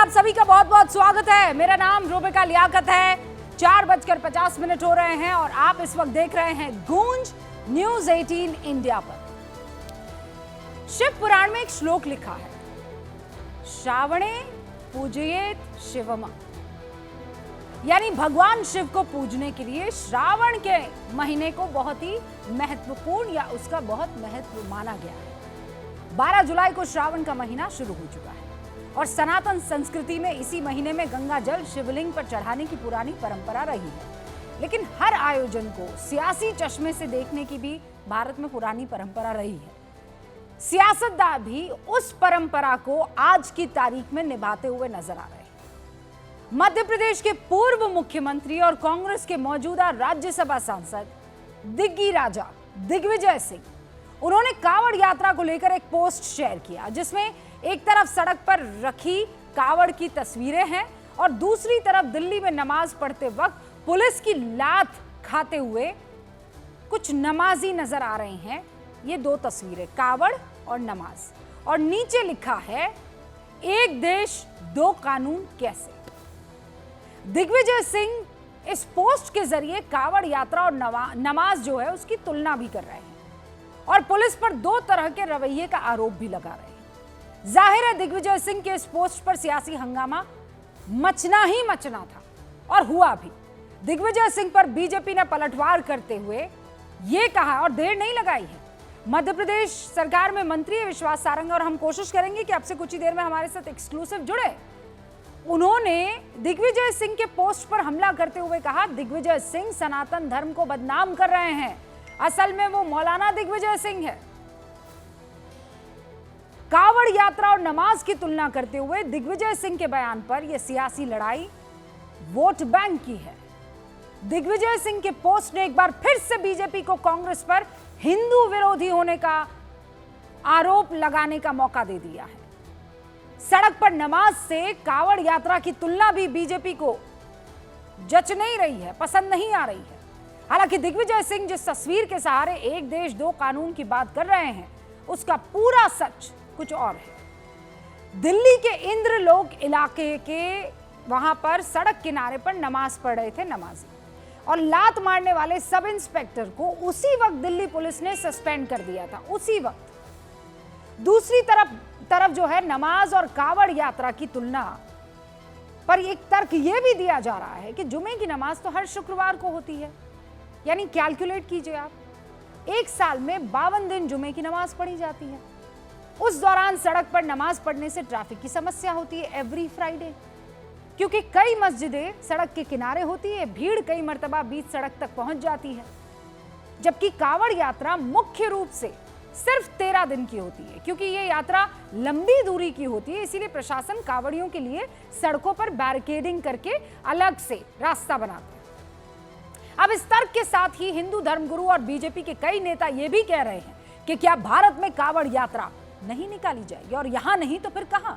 आप सभी का बहुत बहुत स्वागत है। मेरा नाम रूबिका लियाकत है। 4:50 हो रहे हैं और आप इस वक्त देख रहे हैं गूंज न्यूज 18 इंडिया पर। शिव पुराण में एक श्लोक लिखा है, श्रावणे पूजयेत शिवम, यानी भगवान शिव को पूजने के लिए श्रावण के महीने को बहुत ही महत्वपूर्ण या उसका बहुत महत्व माना गया है। 12 जुलाई को श्रावण का महीना शुरू हो चुका है और सनातन संस्कृति में इसी महीने में गंगा जल शिवलिंग पर चढ़ाने की पुरानी परंपरा रही है। लेकिन हर आयोजन को सियासी चश्मे से देखने की भी भारत में पुरानी परंपरा रही है। सियासतदान भी उस परंपरा को आज की तारीख में निभाते हुए नजर आ रहे हैं। मध्य प्रदेश के पूर्व मुख्यमंत्री और कांग्रेस के मौजूदा राज्यसभा सांसद दिग्गी राजा दिग्विजय सिंह, उन्होंने कावड़ यात्रा को लेकर एक पोस्ट शेयर किया जिसमें एक तरफ सड़क पर रखी कावड़ की तस्वीरें हैं और दूसरी तरफ दिल्ली में नमाज पढ़ते वक्त पुलिस की लात खाते हुए कुछ नमाजी नजर आ रहे हैं। ये दो तस्वीरें, कावड़ और नमाज, और नीचे लिखा है एक देश दो कानून कैसे। दिग्विजय सिंह इस पोस्ट के जरिए कावड़ यात्रा और नमाज जो है उसकी तुलना भी कर रहे हैं और पुलिस पर दो तरह के रवैये का आरोप भी लगा रहे हैं। जाहिर है दिग्विजय सिंह के इस पोस्ट पर सियासी हंगामा मचना ही मचना था और हुआ भी। दिग्विजय सिंह पर बीजेपी ने पलटवार करते हुए यह कहा और देर नहीं लगाई है। मध्य प्रदेश सरकार में मंत्री है विश्वास सारंग और हम कोशिश करेंगे कि आपसे कुछ ही देर में हमारे साथ एक्सक्लूसिव जुड़े। उन्होंने दिग्विजय सिंह के पोस्ट पर हमला करते हुए कहा, दिग्विजय सिंह सनातन धर्म को बदनाम कर रहे हैं, असल में वो मौलाना दिग्विजय सिंह है। कावड़ यात्रा और नमाज की तुलना करते हुए दिग्विजय सिंह के बयान पर यह सियासी लड़ाई वोट बैंक की है। दिग्विजय सिंह के पोस्ट ने एक बार फिर से बीजेपी को कांग्रेस पर हिंदू विरोधी होने का आरोप लगाने का मौका दे दिया है। सड़क पर नमाज से कावड़ यात्रा की तुलना भी बीजेपी को जच नहीं रही है, पसंद नहीं आ रही है। हालांकि दिग्विजय सिंह जिस तस्वीर के सहारे एक देश दो कानून की बात कर रहे हैं उसका पूरा सच कुछ और है। दिल्ली के इंद्रलोक इलाके के वहां पर सड़क किनारे पर नमाज पढ़ रहे थे नमाजी और लात मारने वाले सब इंस्पेक्टर को उसी वक्त दिल्ली पुलिस ने सस्पेंड कर दिया था, उसी वक्त। दूसरी तरफ जो है नमाज और कावड़ यात्रा की तुलना पर एक तर्क यह भी दिया जा रहा है कि जुमे की नमाज तो हर शुक्रवार को होती है, यानी कैलकुलेट कीजिए आप, एक साल में 52 दिन जुमे की नमाज पढ़ी जाती है। उस दौरान सड़क पर नमाज पढ़ने से ट्रैफिक की समस्या होती है एवरी फ्राइडे, क्योंकि कई मस्जिदें सड़क के किनारे होती है, भीड़ कई मर्तबा बीच सड़क तक पहुंच जाती है। जबकि कावड़ यात्रा मुख्य रूप से सिर्फ 13 दिन की होती है, क्योंकि यह यात्रा लंबी दूरी की होती है, इसीलिए प्रशासन कावड़ियों के लिए सड़कों पर बैरिकेडिंग करके अलग से रास्ता बनाता है। अब इस तर्क के साथ ही हिंदू धर्मगुरु और बीजेपी के कई नेता यह भी कह रहे हैं कि क्या भारत में कावड़ यात्रा नहीं निकाली जाएगी, और यहां नहीं तो फिर कहां।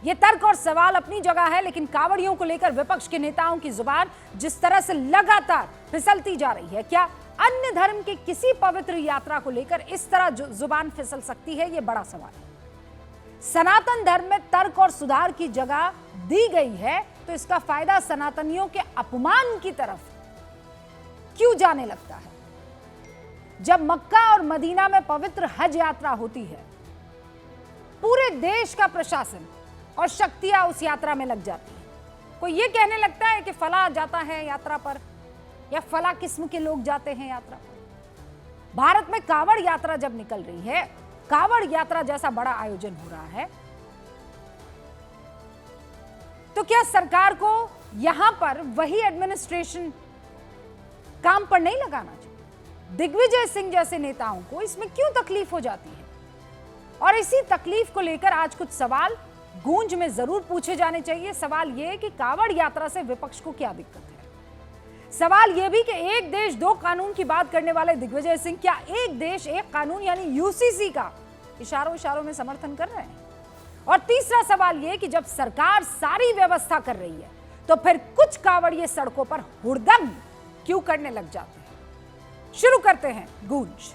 यह तर्क और सवाल अपनी जगह है, लेकिन कावड़ियों को लेकर विपक्ष के नेताओं की जुबान जिस तरह से लगातार फिसलती जा रही है, क्या अन्य धर्म के किसी पवित्र यात्रा को लेकर इस तरह जुबान फिसल सकती है, यह बड़ा सवाल है। सनातन धर्म में तर्क और सुधार की जगह दी गई है तो इसका फायदा सनातनियों के अपमान की तरफ क्यों जाने लगता है। जब मक्का और मदीना में पवित्र हज यात्रा होती है, पूरे देश का प्रशासन और शक्तियां उस यात्रा में लग जाती है। कोई ये कहने लगता है कि फला जाता है यात्रा पर या फला किस्म के लोग जाते हैं यात्रा पर। भारत में कावड़ यात्रा जब निकल रही है, कावड़ यात्रा जैसा बड़ा आयोजन हो रहा है, तो क्या सरकार को यहां पर वही एडमिनिस्ट्रेशन काम पर नहीं लगाना चाहिए? दिग्विजय सिंह जैसे नेताओं को इसमें क्यों तकलीफ हो जाती है? और इसी तकलीफ को लेकर आज कुछ सवाल गूंज में जरूर पूछे जाने चाहिए। सवाल यह कि कावड़ यात्रा से विपक्ष को क्या दिक्कत है। सवाल यह भी कि एक देश दो कानून की बात करने वाले दिग्विजय सिंह क्या एक देश एक कानून यानी यूसीसी का इशारों में समर्थन कर रहे हैं? और तीसरा सवाल यह कि जब सरकार सारी व्यवस्था कर रही है तो फिर कुछ कावड़िए सड़कों पर हुड़दंग क्यों करने लग जाते हैं? शुरू करते हैं गूंज।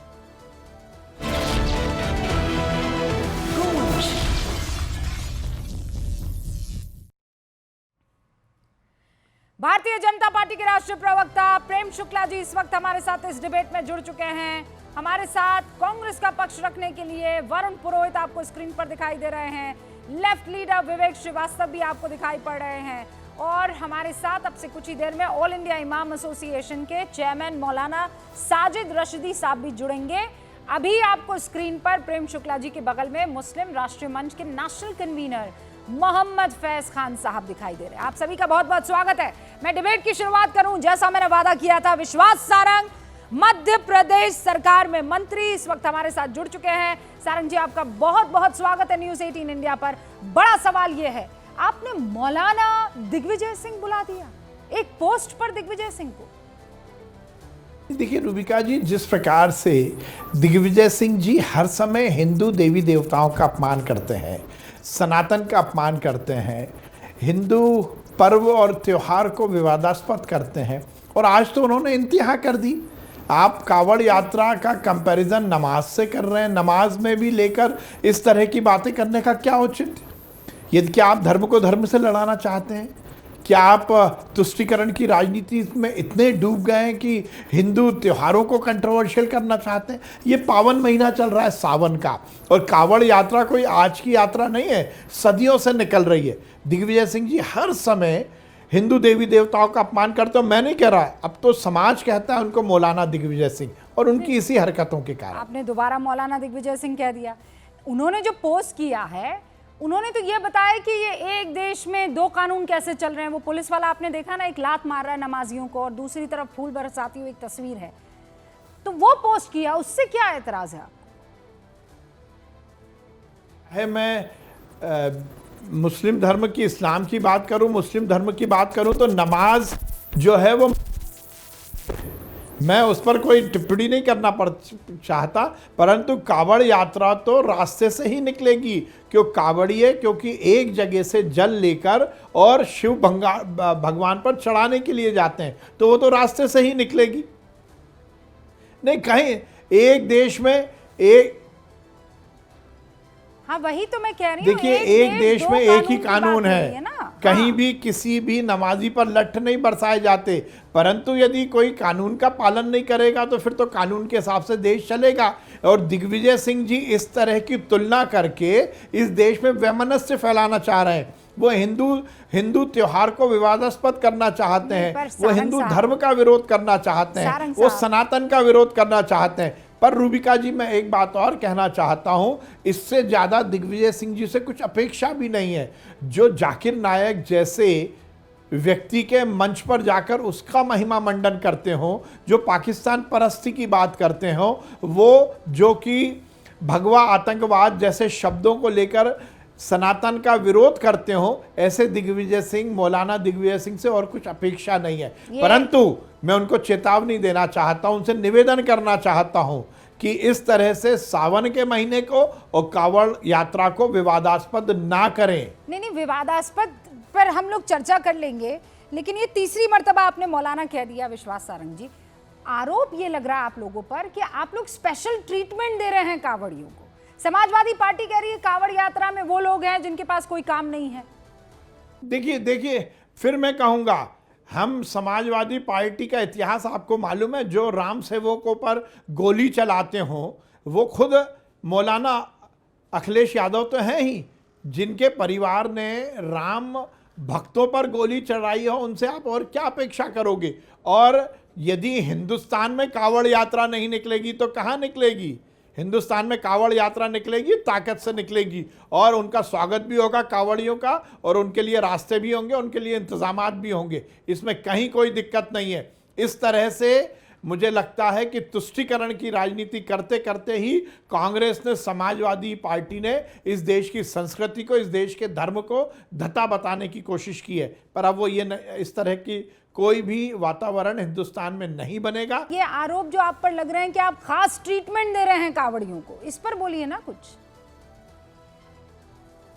भारतीय जनता पार्टी के राष्ट्रीय प्रवक्ता प्रेम शुक्ला जी इस वक्त हमारे साथ इस डिबेट में जुड़ चुके हैं। हमारे साथ कांग्रेस का पक्ष रखने के लिए वरुण पुरोहित आपको स्क्रीन पर दिखाई दे रहे हैं, लेफ्ट लीडर विवेक श्रीवास्तव भी आपको दिखाई पड़ रहे हैं, और हमारे साथ अब से कुछ ही देर में ऑल इंडिया इमाम एसोसिएशन के चेयरमैन मौलाना साजिद रशीदी साहब भी जुड़ेंगे। अभी आपको स्क्रीन पर प्रेम शुक्ला जी के बगल में मुस्लिम राष्ट्रीय मंच के नेशनल कन्वीनर मोहम्मद फैज खान साहब दिखाई दे रहे हैं। आप सभी का बहुत बहुत स्वागत है। मैं डिबेट की शुरुआत करूं, जैसा मैंने वादा किया था, विश्वास सारंग मध्य प्रदेश सरकार में मंत्री इस वक्त हमारे साथ जुड़ चुके हैं। सारंग जी, आपका बहुत बहुत स्वागत है न्यूज़ 18 इंडिया पर। बड़ा सवाल यह है, आपने मौलाना दिग्विजय सिंह बुला दिया एक पोस्ट पर दिग्विजय सिंह को। देखिए रूबिका जी, जिस प्रकार से दिग्विजय सिंह जी हर समय हिंदू देवी देवताओं का अपमान करते हैं, सनातन का अपमान करते हैं, हिंदू पर्व और त्योहार को विवादास्पद करते हैं, और आज तो उन्होंने इंतहा कर दी। आप कावड़ यात्रा का कंपैरिजन नमाज से कर रहे हैं। नमाज में भी लेकर इस तरह की बातें करने का क्या औचित्य? यदि क्या आप धर्म को धर्म से लड़ाना चाहते हैं? क्या आप तुष्टीकरण की राजनीति में इतने डूब गए हैं कि हिंदू त्योहारों को कंट्रोवर्शियल करना चाहते हैं? ये पावन महीना चल रहा है सावन का, और कावड़ यात्रा कोई आज की यात्रा नहीं है, सदियों से निकल रही है। दिग्विजय सिंह जी हर समय हिंदू देवी देवताओं का अपमान करते हो। मैं नहीं कह रहा, अब तो समाज कहता है उनको मौलाना दिग्विजय सिंह, और उनकी इसी हरकतों के कारण। आपने दोबारा मौलाना दिग्विजय सिंह कह दिया। उन्होंने जो पोस्ट किया है, उन्होंने तो ये बताया कि ये एक देश में दो कानून कैसे चल रहे हैं। वो पुलिस वाला आपने देखा ना, एक लात मार रहा है नमाजियों को और दूसरी तरफ फूल बरसाती हुई एक तस्वीर है, तो वो पोस्ट किया, उससे क्या एतराज है आपको? मैं मुस्लिम धर्म की, इस्लाम की बात करूं, मुस्लिम धर्म की बात करूं, तो नमाज जो है वो, मैं उस पर कोई टिप्पणी नहीं करना चाहता, परंतु कावड़ यात्रा तो रास्ते से ही निकलेगी। क्योंकि एक जगह से जल लेकर और शिव भगवान पर चढ़ाने के लिए जाते हैं, तो वो तो रास्ते से ही निकलेगी। नहीं, कहीं एक देश में एक, हाँ वही तो मैं कह रही हूँ। देखिए, एक देश में एक ही कानून है, कहीं भी किसी भी नमाजी पर लठ नहीं बरसाए जाते, परंतु यदि कोई कानून का पालन नहीं करेगा तो फिर तो कानून के हिसाब से देश चलेगा। और दिग्विजय सिंह जी इस तरह की तुलना करके इस देश में वैमनस्य फैलाना चाह रहे हैं। वो हिंदू त्योहार को विवादास्पद करना चाहते हैं, वो हिंदू धर्म का विरोध करना चाहते हैं, वो सनातन का विरोध करना चाहते हैं। पर रूबिका जी, मैं एक बात और कहना चाहता हूं, इससे ज़्यादा दिग्विजय सिंह जी से कुछ अपेक्षा भी नहीं है। जो जाकिर नायक जैसे व्यक्ति के मंच पर जाकर उसका महिमा मंडन करते हो, जो पाकिस्तान परस्ती की बात करते हो, वो जो कि भगवा आतंकवाद जैसे शब्दों को लेकर सनातन का विरोध करते हो, ऐसे दिग्विजय सिंह, मौलाना दिग्विजय सिंह से और कुछ अपेक्षा नहीं है। परंतु मैं उनको चेतावनी देना चाहता हूं, उनसे निवेदन करना चाहता हूं कि इस तरह से सावन के महीने को और कावड़ यात्रा को विवादास्पद ना करें। नहीं, विवादास्पद पर हम लोग चर्चा कर लेंगे, लेकिन ये तीसरी मर्तबा आपने मौलाना कह दिया। विश्वास सारंग जी, आरोप ये लग रहा है आप लोगों पर कि आप लोग स्पेशल ट्रीटमेंट दे रहे हैं कावड़ियों को। समाजवादी पार्टी कह रही है कावड़ यात्रा में वो लोग हैं जिनके पास कोई काम नहीं है। देखिए, फिर मैं कहूंगा, हम समाजवादी पार्टी का इतिहास आपको मालूम है। जो राम सेवकों पर गोली चलाते हो वो खुद मौलाना अखिलेश यादव तो हैं ही, जिनके परिवार ने राम भक्तों पर गोली चढ़ाई हो। उनसे आप और क्या अपेक्षा करोगे? और यदि हिंदुस्तान में कावड़ यात्रा नहीं निकलेगी तो कहाँ निकलेगी? हिंदुस्तान में कावड़ यात्रा निकलेगी, ताकत से निकलेगी, और उनका स्वागत भी होगा कावड़ियों का, और उनके लिए रास्ते भी होंगे, उनके लिए इंतजामात भी होंगे। इसमें कहीं कोई दिक्कत नहीं है। इस तरह से मुझे लगता है कि तुष्टीकरण की राजनीति करते करते ही कांग्रेस ने, समाजवादी पार्टी ने इस देश की संस्कृति को, इस देश के धर्म को धता बताने की कोशिश की है। पर अब वो इस तरह की कोई भी वातावरण हिंदुस्तान में नहीं बनेगा। ये आरोप जो आप पर लग रहे हैं कि आप खास ट्रीटमेंट दे रहे हैं कावड़ियों को, इस पर बोलिए ना कुछ।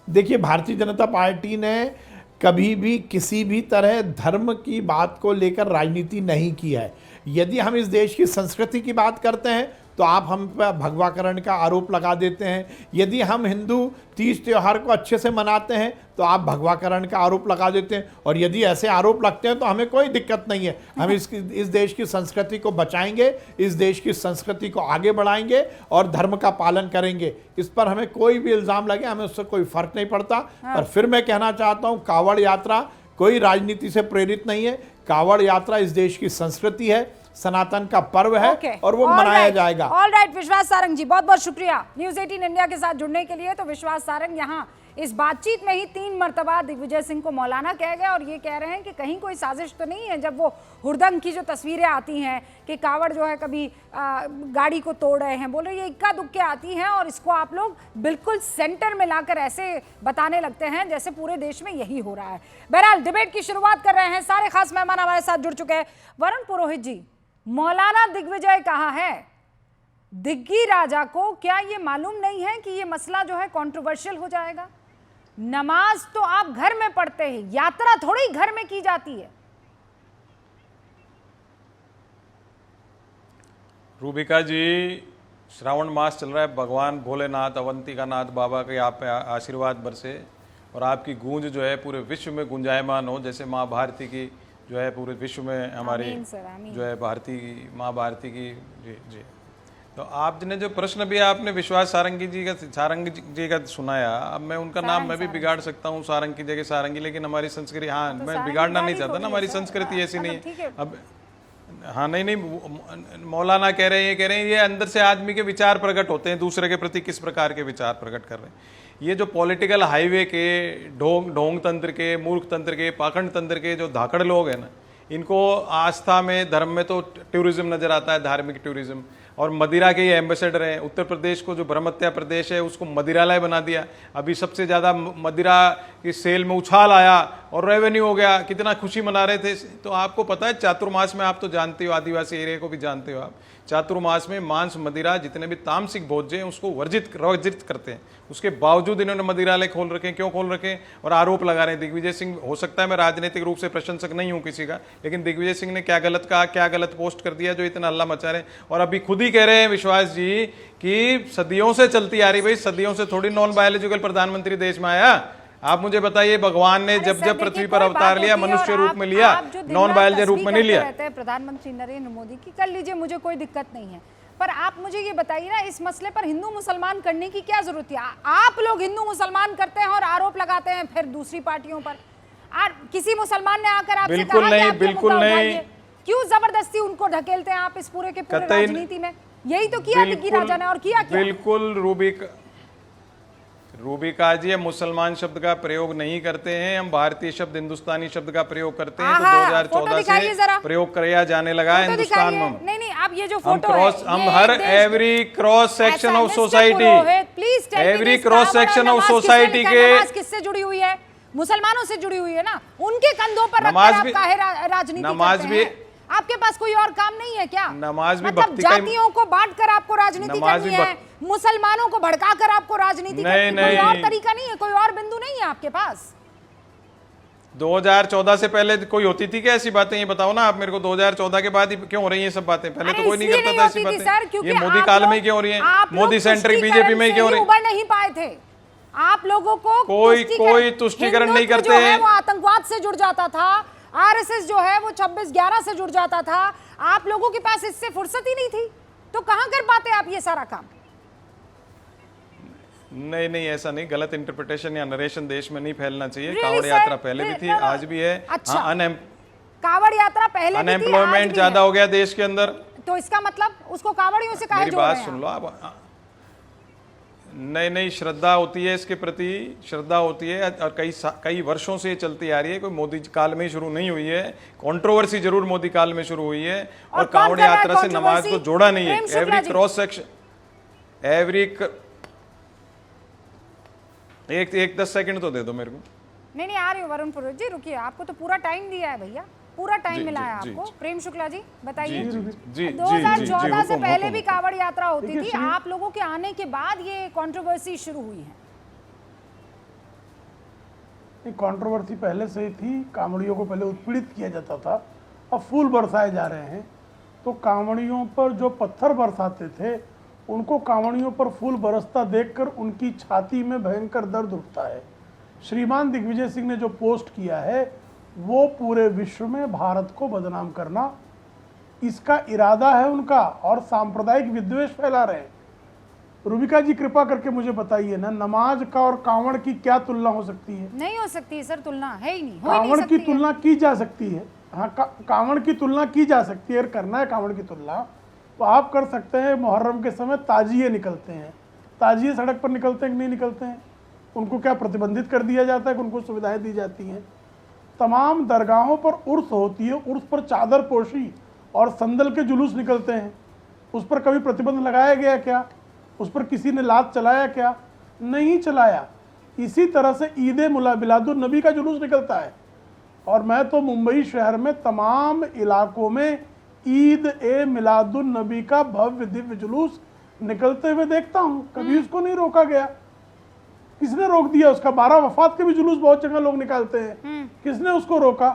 देखिए, भारतीय जनता पार्टी ने कभी भी किसी भी तरह धर्म की बात को लेकर राजनीति नहीं की है। यदि हम इस देश की संस्कृति की बात करते हैं तो आप हम पर भगवाकरण का आरोप लगा देते हैं। यदि हम हिंदू तीज त्यौहार को अच्छे से मनाते हैं तो आप भगवाकरण का आरोप लगा देते हैं। और यदि ऐसे आरोप लगते हैं तो हमें कोई दिक्कत नहीं है, हम इस देश की संस्कृति को बचाएंगे, इस देश की संस्कृति को आगे बढ़ाएंगे और धर्म का पालन करेंगे। इस पर हमें कोई भी इल्ज़ाम लगे, हमें उससे कोई फर्क नहीं पड़ता। पर फिर मैं कहना चाहता हूँ, कावड़ यात्रा कोई राजनीति से प्रेरित नहीं है। कावड़ यात्रा इस देश की संस्कृति है, सनातन का पर्व है और वो मनाया जाएगा। ऑल राइट, विश्वास सारंग जी बहुत बहुत शुक्रिया न्यूज़ 18 इंडिया के साथ जुड़ने के लिए। तो विश्वास सारंग यहाँ इस बातचीत में ही 3 मर्तबा दिग्विजय सिंह को मौलाना कह गए और ये कह रहे हैं कि कहीं कोई साजिश तो नहीं है। जब वो हुड़दंग की जो तस्वीरें आती हैं कि कावड़ जो है कभी गाड़ी को तोड़ रहे हैं, बोल रहे ये इक्का दुक्के आती हैं और इसको आप लोग बिल्कुल सेंटर में लाकर ऐसे बताने लगते हैं जैसे पूरे देश में यही हो रहा है। बहरहाल डिबेट की शुरुआत कर रहे हैं, सारे खास मेहमान हमारे साथ जुड़ चुके हैं। वरुण पुरोहित जी, मौलाना दिग्विजय कहा है, दिग्गी राजा को क्या ये मालूम नहीं है कि ये मसला जो है कंट्रोवर्शियल हो जाएगा? नमाज तो आप घर में पढ़ते हैं, यात्रा थोड़ी घर में की जाती है। रूबिका जी, श्रावण मास चल रहा है, भगवान भोलेनाथ अवंतिका नाथ बाबा के आप पे आशीर्वाद बरसे और आपकी गूंज जो है पूरे विश्व में गुंजायमान हो, जैसे माँ भारती की जो है पूरे विश्व में हमारी जो है माँ भारती की। जी जी। तो आपने जो प्रश्न भी आपने विश्वास सारंगी जी का सुनाया, अब मैं उनका नाम मैं भी बिगाड़ सकता हूँ सारंग की जगह सारंगी, लेकिन हमारी संस्कृति, हाँ तो मैं बिगाड़ना नहीं चाहता ना, हमारी संस्कृति ऐसी नहीं है। अब हाँ नहीं, मौलाना कह रहे हैं ये अंदर से आदमी के विचार प्रकट होते हैं, दूसरे के प्रति किस प्रकार के विचार प्रकट कर रहे हैं। ये जो पॉलिटिकल हाईवे के ढोंग तंत्र के, मूर्ख तंत्र के, पाखंड तंत्र के जो धाकड़ लोग हैं ना, इनको आस्था में, धर्म में तो टूरिज्म नजर आता है, धार्मिक टूरिज्म, और मदिरा के ये एम्बेसडर हैं। उत्तर प्रदेश को जो ब्रह्मत्या प्रदेश है उसको मदिरालय बना दिया। अभी सबसे ज़्यादा मदिरा की सेल में उछाल आया और रेवेन्यू हो गया, कितना खुशी मना रहे थे। तो आपको पता है चातुर्मास में, आप तो जानते हो, आदिवासी एरिया को भी जानते हो आप, चातुर्मास में मांस मदिरा जितने भी तामसिक भोज्य हैं उसको वर्जित करते हैं। उसके बावजूद इन्होंने मदिरालय खोल रखे। क्यों खोल रखे? और आरोप लगा रहे हैं दिग्विजय सिंह। हो सकता है मैं राजनीतिक रूप से प्रशंसक नहीं हूं किसी का, लेकिन दिग्विजय सिंह ने क्या गलत कहा, क्या गलत पोस्ट कर दिया जो इतना हल्ला मचा रहे हैं। और अभी खुद ही कह रहे हैं विश्वास जी कि सदियों से चलती आ रही, भाई सदियों से थोड़ी नॉन बायोलॉजिकल प्रधानमंत्री देश में आया। आप मुझे बताइए, भगवान ने जब पृथ्वी पर अवतार लिया, मनुष्य रूप में लिया, नॉन बायोलॉजिकल रूप में नहीं लिया। प्रधानमंत्री नरेंद्र मोदी की कर लीजिए, मुझे कोई दिक्कत नहीं है, पर आप मुझे ये बताइए ना, इस मसले पर हिंदू मुसलमान करने की क्या जरूरत है? आप लोग हिंदू मुसलमान करते हैं और आरोप लगाते हैं फिर दूसरी पार्टियों पर। किसी मुसलमान ने आकर आपसे बिल्कुल कहा नहीं, बिल्कुल नहीं, क्यों जबरदस्ती उनको ढकेलते हैं आप इस पूरे के पूरे राजनीति में? यही तो किया दिग्गी राजा ने, और किया क्या? बिल्कुल रूबिका जी, हम मुसलमान शब्द का प्रयोग नहीं करते हैं, हम भारतीय शब्द, हिंदुस्तानी शब्द का प्रयोग करते हैं। तो 2014 से प्रयोग किया जाने लगा है हिंदुस्तान में। नहीं, आप ये जो फोटो हम हर every cross section of society, every cross section of society के किससे जुड़ी हुई है? मुसलमानों से जुड़ी हुई है ना, उनके कंधों पर रखकर आप राजनीति करते हैं। आपके पास कोई और काम नहीं है क्या? नमाज भी मतलब जातियों को बांटकर आपको राजनीति करनी है, मुसलमानों को भड़काकर आपको राजनीति करनी है, कोई और तरीका नहीं है, कोई और बिंदु नहीं है आपके पास? 2014 से पहले कोई होती थी क्या ऐसी बातें? ये बताओ ना आप मेरे को, 2014 के बाद ही क्यों हो रही है सब बातें? पहले तो कोई नहीं करता था ऐसी बातें। ये मोदी काल में क्यों हो रही है? मोदी सेंट्रिक बीजेपी में क्यों हो रही है? उबर नहीं पाए थे आप लोगों को, कोई तुष्टिकरण नहीं करते हैं। वो आतंकवाद से जुड़ जाता था, आरएसएस जो है वो 26/11 से जुड़ जाता था। आप लोगों के पास इससे फुर्सत ही नहीं थी, तो कहां कर पाते आप ये सारा काम? नहीं, ऐसा नहीं, गलत इंटरप्रिटेशन या नरेशन देश में नहीं फैलना चाहिए। कावड़ यात्रा पहले भी थी, आज भी है। अच्छा, कावड़ यात्रा पहले भी थी, अनएम्प्लॉयमेंट ज्यादा हो गया देश के अंदर, तो इसका मतलब उसको कावड़ियों से काहे जोड़ रहे हैं? मेरी बात सुन लो आप। नहीं, श्रद्धा होती है, इसके प्रति श्रद्धा होती है और कई वर्षों से ये चलती आ रही है, कोई मोदी काल में ही शुरू नहीं हुई है। कंट्रोवर्सी जरूर मोदी काल में शुरू हुई है, और कावड़ यात्रा से नमाज को जोड़ा नहीं है। एवरी क्रॉस सेक्शन, एक 10 सेकंड तो दे दो मेरे को। नहीं, आ रही हो वरुण पुरोहित जी, रुकिए, आपको तो पूरा टाइम दिया है भैया, पूरा टाइम मिला है आपको। प्रेम शुक्ला जी बताइए। 2014 से पहले भी कावड़ यात्रा होती थी, आप लोगों के आने के बाद ये कंट्रोवर्सी शुरू हुई है। कंट्रोवर्सी पहले से ही थी, कांवड़ियों को पहले उत्पीड़ित किया जाता था, अब फूल बरसाए जा रहे हैं। तो कांवड़ियों पर जो पत्थर बरसाते थे, उनको कांवड़ियों पर फूल बरसता देखकर उनकी छाती में भयंकर दर्द उठता है। श्रीमान दिग्विजय सिंह ने जो पोस्ट किया है वो पूरे विश्व में भारत को बदनाम करना इसका इरादा है उनका, और सांप्रदायिक विद्वेष फैला रहे हैं। रूबिका जी कृपा करके मुझे बताइए ना, नमाज का और कांवड़ की क्या तुलना हो सकती है? नहीं हो सकती है सर, तुलना है ही नहीं, हो ही नहीं कांवड़ की सकती है। तुलना की जा सकती है, हाँ कांवड़ की तुलना की जा सकती है। अगर करना है कांवड़ की तुलना तो आप कर सकते हैं। मुहर्रम के समय ताजिए निकलते हैं, ताजिए सड़क पर निकलते हैं कि नहीं निकलते हैं? उनको क्या प्रतिबंधित कर दिया जाता है कि उनको सुविधाएं दी जाती हैं? तमाम दरगाहों पर उर्स होती है, उर्स पर चादर पोशी और संदल के जुलूस निकलते हैं, उस पर कभी प्रतिबंध लगाया गया क्या? उस पर किसी ने लात चलाया क्या? नहीं चलाया। इसी तरह से ईद मिलादुन नबी का जुलूस निकलता है, और मैं तो मुंबई शहर में तमाम इलाकों में ईद ए मिलादुन नबी का भव्य दिव्य जुलूस निकलते हुए देखता हूँ। कभी उसको नहीं रोका गया। किसने रोक दिया उसका? 12 वफात के भी जुलूस बहुत जगह लोग निकालते हैं, किसने उसको रोका?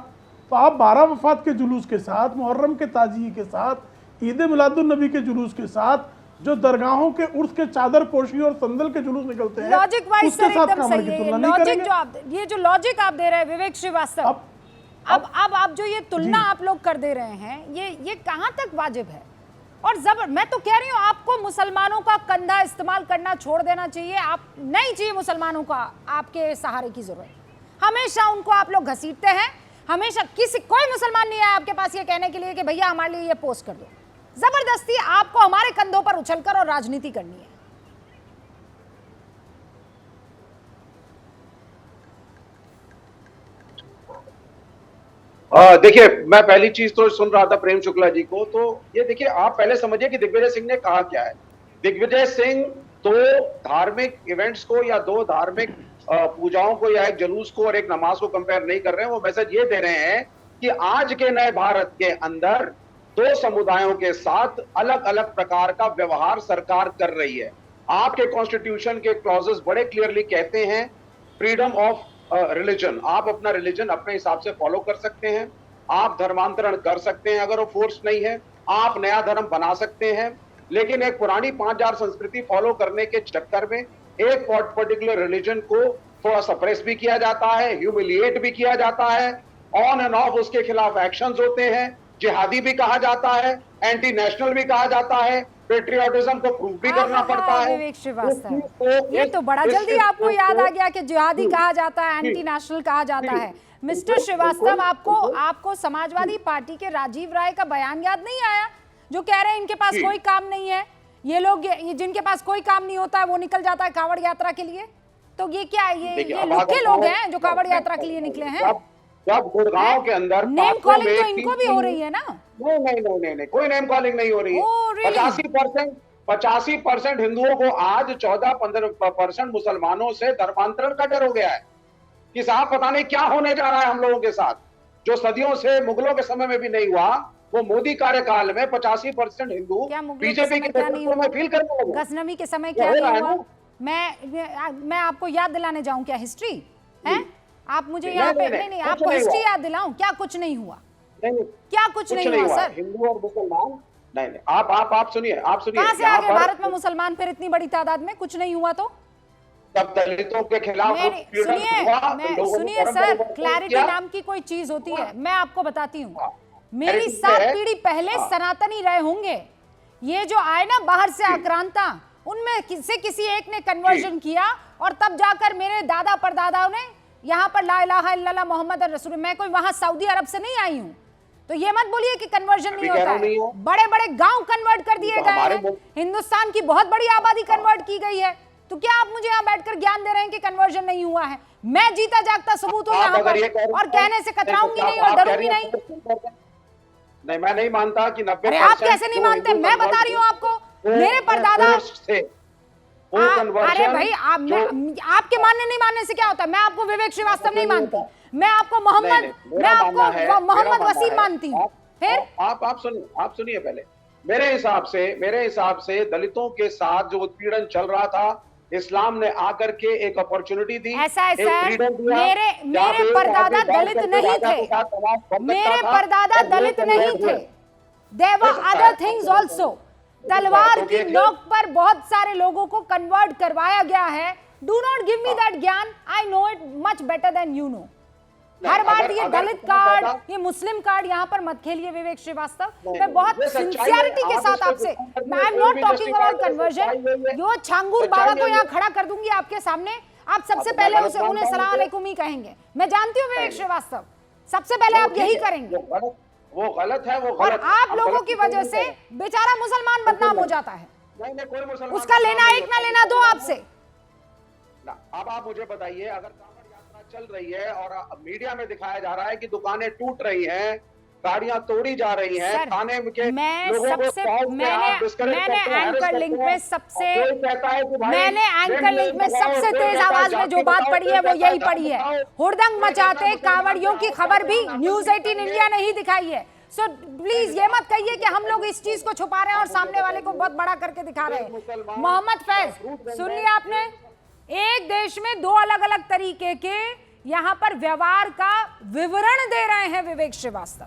तो आप 12 वफात के जुलूस के साथ, मुहर्रम के ताजिए के साथ, ईद मिलादुन नबी के जुलूस के साथ, जो दरगाहों के उर्स के चादर पोशी और संदल के जुलूस निकलते हैं, लॉजिक वाइज उसके सर साथ एकदम कांवड़ सही की है। तुलना नहीं लॉजिक करेंगे। जो आप, ये जो लॉजिक आप दे रहे हैं विवेक श्रीवास्तव, अब आप जो ये तुलना आप लोग कर दे रहे हैं, ये कहां तक वाजिब है? और मैं तो कह रही हूं आपको मुसलमानों का कंधा इस्तेमाल करना छोड़ देना चाहिए। आप नहीं चाहिए मुसलमानों का आपके सहारे की जरूरत। हमेशा उनको आप लोग घसीटते हैं, हमेशा कोई मुसलमान नहीं आया आपके पास ये कहने के लिए कि भैया हमारे लिए ये पोस्ट कर दो। जबरदस्ती आपको हमारे कंधों पर उछलकर और राजनीति करनी है। देखिए, मैं पहली चीज तो सुन रहा था प्रेम शुक्ला जी को, तो ये देखिए, आप पहले समझिए कि दिग्विजय सिंह ने कहा क्या है। दिग्विजय सिंह दो धार्मिक इवेंट्स को या दो धार्मिक पूजाओं को या एक जुलूस को और एक नमाज को कंपेयर नहीं कर रहे हैं। वो मैसेज ये दे रहे हैं कि आज के नए भारत के अंदर दो समुदायों के साथ अलग अलग प्रकार का व्यवहार सरकार कर रही है। आपके कॉन्स्टिट्यूशन के क्लॉजेस बड़े क्लियरली कहते हैं फ्रीडम ऑफ रिलीजन। आप अपना रिलीजन अपने हिसाब से फॉलो कर सकते हैं, आप धर्मांतरण कर सकते हैं अगर वो फोर्स नहीं है, आप नया धर्म बना सकते हैं। लेकिन एक पुरानी 5000 संस्कृति फॉलो करने के चक्कर में एक पर्टिकुलर रिलीजन को थोड़ा सप्रेस भी किया जाता है, ह्यूमिलिएट भी किया जाता है, ऑन एंड ऑफ उसके खिलाफ एक्शंस होते हैं, जिहादी भी कहा जाता है, एंटी नेशनल भी कहा जाता है, पेट्रियोटिज्म को प्रूव भी करना पड़ता है। विवेक श्रीवास्तव, ये तो बड़ा जल्दी आपको याद आ गया कि जिहादी कहा जाता है, एंटी नेशनल कहा जाता है। मिस्टर श्रीवास्तव, आपको समाजवादी पार्टी के राजीव राय का बयान याद नहीं आया, जो कह रहे हैं इनके पास कोई काम नहीं है, ये लोग जिनके पास कोई काम नहीं होता है वो निकल जाता है कांवड़ यात्रा के लिए? तो ये क्या है? ये लुक्के लोग हैं जो कांवड़ यात्रा के लिए निकले हैं? जब गुड़गांव के अंदर नेम कॉलिंग तो इनको भी हो रही है ना? नहीं, कोई नेम कॉलिंग नहीं हो रही है। 85% हिंदुओं को आज 14-15% मुसलमानों से धर्मांतरण का डर हो गया है कि साहब पता नहीं क्या होने जा रहा है हम लोगों के साथ। जो सदियों से मुगलों के समय में भी नहीं हुआ, वो मोदी कार्यकाल में 85% हिंदू बीजेपी के नेतृत्व में फील करने लगे। गजनवी के समय क्या नहीं हुआ? मैं आपको याद दिलाने जाऊं क्या हिस्ट्री है? आप मुझे यहाँ पे नहीं आपको हिस्ट्री याद दिलाऊं क्या? कुछ नहीं हुआ, क्या कुछ नहीं हुआ सर? हिंदू और मुसलमान नहीं, आप सुनिए, कहां से आ गए भारत में मुसलमान फिर इतनी बड़ी तादाद में? कुछ नहीं हुआ तो तब दलितों के खिलाफ सुनिए सर, क्लैरिटी नाम की कोई चीज होती है, मैं आपको बताती हूँ। मेरी 7 पीढ़ी पहले सनातनी रहे होंगे, ये जो आए ना बाहर से आक्रांता, उनमें किसी एक ने कन्वर्जन किया और तब जाकर मेरे दादा परदादाओं ने यहाँ पर ला इलाहा इल्लल्लाह मोहम्मद रसूल। मैं कोई वहां सऊदी अरब से नहीं आई हूँ, तो ये मत बोलिए कि कन्वर्जन नहीं होता है। बड़े बड़े गांव कन्वर्ट कर दिए गए हैं, हिंदुस्तान की बहुत बड़ी आबादी कन्वर्ट की गई है, तो क्या आप मुझे यहाँ बैठकर ज्ञान दे रहे हैं कि कन्वर्जन नहीं हुआ है? मैं जीता जागता सबूत हूँ यहाँ पर, और कहने से कतराऊंगी नहीं और डरूंगी नहीं। नहीं, मैं नहीं मानता कि 90%। अरे आप कैसे नहीं मानते? मैं बता रही हूँ आपको, मेरे परदादा। अरे भाई, आपके मानने नहीं मानने से क्या होता है? मैं आपको विवेक श्रीवास्तव नहीं मानती, मैं आपको मोहम्मद वसीम मानती हूँ। फिर आप सुनिए पहले। मेरे हिसाब से दलितों के साथ जो उत्पीड़न चल रहा था, इस्लाम ने आकर के एक अपॉर्चुनिटी दी। ऐसा है सर, मेरे परदादा दलित नहीं थे, मेरे परदादा दलित नहीं थे, there were other things also. तलवार की नोक पर बहुत सारे लोगों को कन्वर्ट करवाया गया है। Do not give me that gyan, I know it much better than you know. हर बार ये दलित कार्ड, ये मुस्लिम कार्ड यहाँ पर मत खेलिए विवेक श्रीवास्तव। मैं बहुत सिंसियरिटी के साथ आपसे, I am not talking about conversion. यो छांगुर बाबा को यहाँ खड़ा कर दूंगी आपके सामने, आप सबसे पहले उन्हें सलाम अलैकुम ही कहेंगे। मैं जानती हूँ विवेक श्रीवास्तव, सबसे पहले आप यही करेंगे। वो गलत है, वो और गलत। आप लोगों की वजह से बेचारा मुसलमान बदनाम हो जाता है। नहीं, कोई मुसलमान उसका लेना एक ना लेना दो आपसे। अब आप मुझे बताइए, अगर कांवड़ यात्रा चल रही है और मीडिया में दिखाया जा रहा है कि दुकानें टूट रही हैं, गाड़ियां तोड़ी जा रही हैं, सर, थाने के मैं लोगों को सबसे पहुंच के आप discourage मैंने करते हैं, एंकर harass लिंक करते में हैं। सबसे कोई कहता है कि भाई मैंने एंकर लिंक में सबसे तेज आवाज में जो बात पढ़ी है वो यही पढ़ी है। हुड़दंग मचाते कांवड़ियों की खबर भी न्यूज 18 इंडिया ने ही दिखाई है। सो प्लीज ये मत कहिए कि हम लोग इस चीज को छुपा रहे हैं और सामने वाले को बहुत बड़ा करके दिखा रहे हैं। मोहम्मद फैज, सुन लिया आपने, एक देश में दो अलग अलग तरीके के यहाँ पर व्यवहार का विवरण दे रहे हैं विवेक श्रीवास्तव।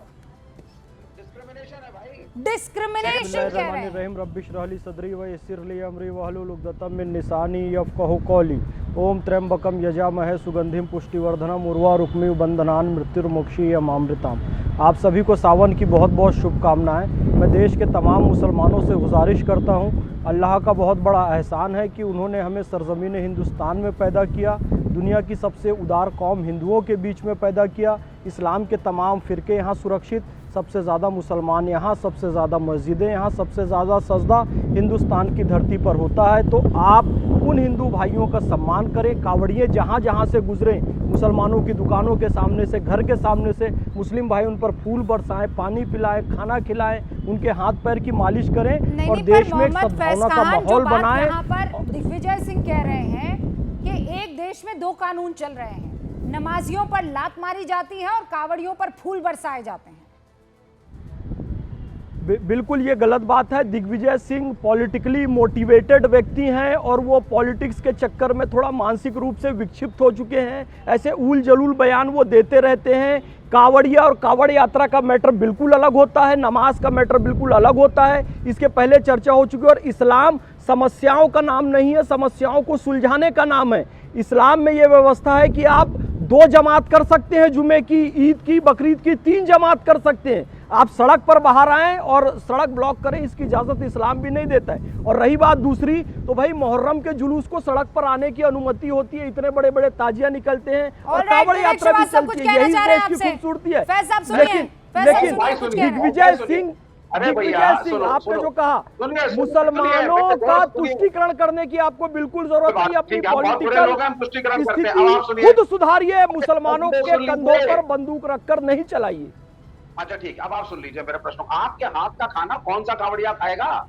डिस्क्रिमिनेशन कह रहे हैं। रहीम रब्बिश रहली सदरी व यस्सिर ली अमरी वहलुल उक़दतम मिन लिसानी यफ़क़हू क़ौली। ओम त्र्यंबकम यजामहे सुगंधिम पुष्टिवर्धनम उर्वारुकमिव बंधनान मृत्युर्मुक्षीयमामृताम। आप सभी को सावन की बहुत बहुत शुभकामनाएं। मैं देश के तमाम मुसलमानों से गुजारिश करता हूं, अल्लाह का बहुत बड़ा एहसान है कि उन्होंने हमें सरज़मीन हिंदुस्तान में पैदा किया, दुनिया की सबसे उदार कौम हिंदुओं के बीच में पैदा किया। इस्लाम के तमाम फ़िरके यहाँ सुरक्षित, सबसे ज़्यादा मुसलमान यहाँ, सबसे ज़्यादा मस्जिदें यहाँ, सबसे ज़्यादा सजदा हिंदुस्तान की धरती पर होता है। तो आप उन हिंदू भाइयों का सम्मान करें। कांवड़िए जहाँ जहाँ से गुजरें, मुसलमानों की दुकानों के सामने से, घर के सामने से, मुस्लिम भाई उन पर फूल बरसाएं, पानी पिलाएं, खाना खिलाएं, उनके हाथ पैर की मालिश करें और देश में सद्भावना का माहौल बनाएं। यहाँ पर दिग्विजय सिंह कह रहे हैं कि एक देश में दो कानून चल रहे हैं, नमाजियों पर लात मारी जाती है और कांवड़ियों पर फूल बरसाए जाते हैं। बिल्कुल ये गलत बात है। दिग्विजय सिंह पॉलिटिकली मोटिवेटेड व्यक्ति हैं और वो पॉलिटिक्स के चक्कर में थोड़ा मानसिक रूप से विक्षिप्त हो चुके हैं। ऐसे उल जलूल बयान वो देते रहते हैं। कांवड़िया और कांवड़ यात्रा का मैटर बिल्कुल अलग होता है, नमाज का मैटर बिल्कुल अलग होता है। इसके पहले चर्चा हो चुकी है। और इस्लाम समस्याओं का नाम नहीं है, समस्याओं को सुलझाने का नाम है। इस्लाम में ये व्यवस्था है कि आप 2 जमात कर सकते हैं, जुमे की, ईद की, बकरीद की 3 जमात कर सकते हैं। आप सड़क पर बाहर आएँ और सड़क ब्लॉक करें, इसकी इजाज़त इस्लाम भी नहीं देता है। और रही बात दूसरी, तो भाई मुहर्रम के जुलूस को सड़क पर आने की अनुमति होती है, इतने बड़े बड़े ताजिया निकलते हैं और कांवड़ यात्रा भी चलती है, यही देश की खूबसूरती है। लेकिन दिग्विजय सिंह आपने जो कहा, मुसलमानों का तुष्टीकरण करने की आपको बिल्कुल जरूरत नहीं। अपनी पॉलिटिकल स्थिति खुद सुधारिए, मुसलमानों के कंधों पर बंदूक रखकर नहीं चलाइए। अच्छा ठीक, अब आप सुन लीजिए मेरे प्रश्न। आपके हाथ का खाना कौन सा कांवड़िया खाएगा?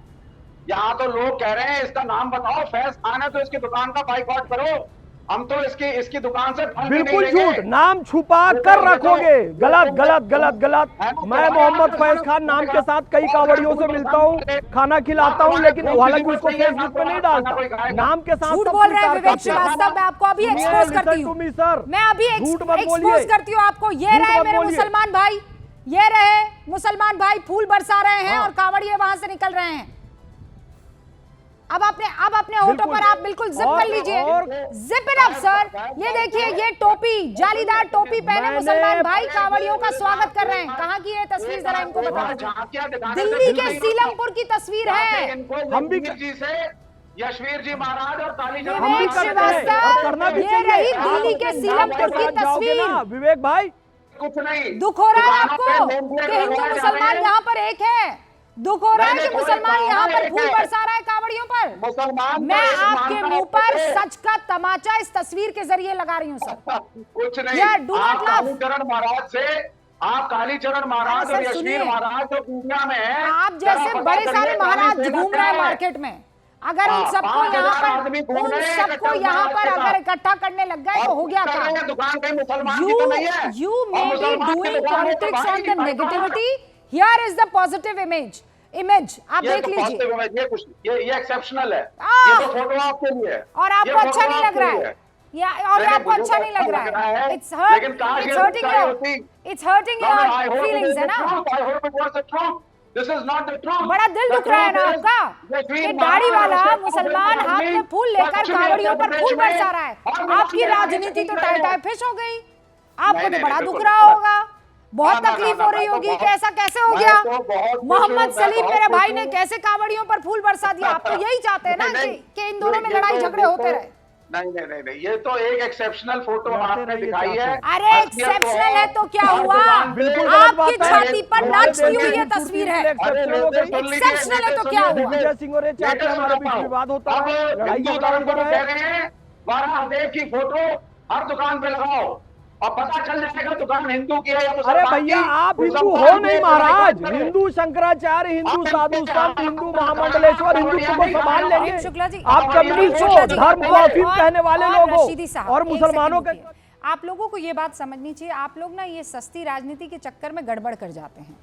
यहाँ तो लोग कह रहे हैं इसका नाम बताओ, फैज खान है तो इसकी दुकान का बाइकआउट करो। हम तो इसकी दुकान से बिल्कुल झूठ, नाम छुपा कर रखोगे। गलत गलत गलत गलत। मैं मोहम्मद फैज खान नाम के साथ कई कांवड़ियों से मिलता हूँ, खाना खिलाता हूँ, लेकिन हालांकि उसको फेसबुक पे नहीं डालता। नाम के साथ झूठ बोल रहे हैं विवेक श्रीवास्तव। मैं आपको अभी एक्सपोज करती हूँ, मैं अभी एक्सपोज करती हूँ आपको। ये रहे मेरे मुसलमान भाई, ये रहे मुसलमान भाई फूल बरसा रहे हैं और कांवड़िए वहां से निकल रहे हैं। अब अपने होठों पर आप बिल्कुल जिप कर लीजिए, जिप इट अप सर। ये देखिए, ये टोपी, जालीदार टोपी पहने मुसलमान भाई कांवड़ियों का स्वागत कर रहे हैं। कहाँ की है तस्वीर, जरा इनको बता। दिल्ली के सीलमपुर की तस्वीर है। हम भी यशवीर जी महाराज और ताली विवेक श्रीवास्तव, ये रही दिल्ली के सीलमपुर की तस्वीर। विवेक भाई, कुछ नहीं दुख हो रहा है आपको कि हिंदू मुसलमान यहाँ पर एक है? दुख हो रहा है कि मुसलमान यहाँ पर फूल बरसा रहा है कांवड़ियों पर? मुसलमान मैं आपके मुंह पर सच का तमाचा इस तस्वीर के जरिए लगा रही हूँ सर। कुछ नहीं। आप कालीचरण महाराज से, आप कालीचरण महाराज और यशवीर महाराज जो दुनिया में है, आप जैसे बड़े सारे महाराज घूम रहे हैं मार्केट में, अगर उन सबको यहाँ पर अगर इकट्ठा करने लग गए तो हो गया क्या? दुकान कहीं मुसलमान की तो नहीं है। You may be doing politics on the negativity. Here is the positive image. आप देख लीजिए, ये एक्सेप्शनल है। ये तो फोटो आपके लिए है और आपको अच्छा नहीं लग रहा है, और आपको अच्छा नहीं लग रहा है। It's hurting your feelings है ना? This is not the truth. बड़ा दिल दुख रहा है ना आपका कि दाढ़ी वाला मुसलमान हाथ में फूल लेकर कावड़ियों पर फूल बरसा रहा है। आपकी राजनीति तो टाई फिश हो गई। आपको तो बड़ा दुख रहा होगा, बहुत तकलीफ हो रही होगी कि ऐसा कैसे हो गया। मोहम्मद सलीम मेरे भाई ने कैसे कावड़ियों पर फूल बरसा दिया। आप तो यही चाहते हैं ना कि इन दोनों में लड़ाई झगड़े होते रहे। नहीं, ये तो एक एक्सेप्शनल फोटो आपने दिखाई है। अरे एक्सेप्शनल है तो क्या हुआ, आपकी छाती पर नाचती हुई ये तस्वीर है। एक्सेप्शनल है तो क्या हुआ। दिग्विजय सिंह और हमारे बीच विवाद होता है, लड़ाई झगड़ा होता है। 12 देव की फोटो हर दुकान पे लगाओ और पता चल जाएगा दुकान हिंदू की है या मुसलमान। अरे भैया आप हिंदू हो नहीं महाराज, हिंदू शंकराचार्य, हिंदू साधु संत, हिंदू महामंडलेश्वर हिंदुत्व को संभाल लेंगे। शुक्ला जी, आप कम्युनिस्ट हो, धर्म को अफीम कहने वाले लोग हो और मुसलमानों के। आप लोगों को ये बात समझनी चाहिए, आप लोग ना ये सस्ती राजनीति के चक्कर में गड़बड़ कर जाते हैं।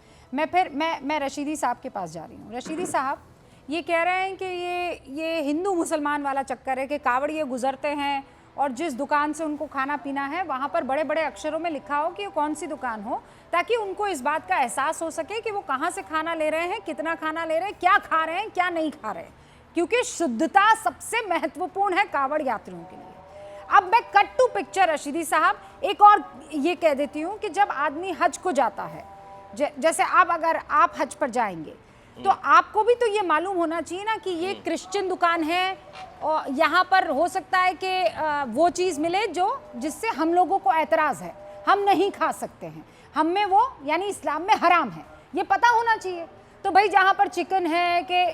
मैं रशीदी साहब के पास जा रही हूँ। रशीदी साहब ये कह रहे हैं कि ये हिंदू मुसलमान वाला चक्कर है कि कावड़िए गुजरते हैं और जिस दुकान से उनको खाना पीना है वहाँ पर बड़े बड़े अक्षरों में लिखा हो कि वो कौन सी दुकान हो, ताकि उनको इस बात का एहसास हो सके कि वो कहाँ से खाना ले रहे हैं, कितना खाना ले रहे हैं, क्या खा रहे हैं, क्या नहीं खा रहे हैं। क्योंकि शुद्धता सबसे महत्वपूर्ण है कावड़ यात्रियों के लिए। अब मैं कट टू पिक्चर रशीदी साहब एक और ये कह देती हूँ कि जब आदमी हज को जाता है, जैसे अब अगर आप हज पर जाएंगे तो आपको भी तो ये मालूम होना चाहिए ना कि ये क्रिश्चियन दुकान है और यहाँ पर हो सकता है कि वो चीज़ मिले जिससे हम लोगों को एतराज़ है, हम नहीं खा सकते हैं, हम में वो यानी इस्लाम में हराम है, ये पता होना चाहिए। तो भाई जहाँ पर चिकन है कि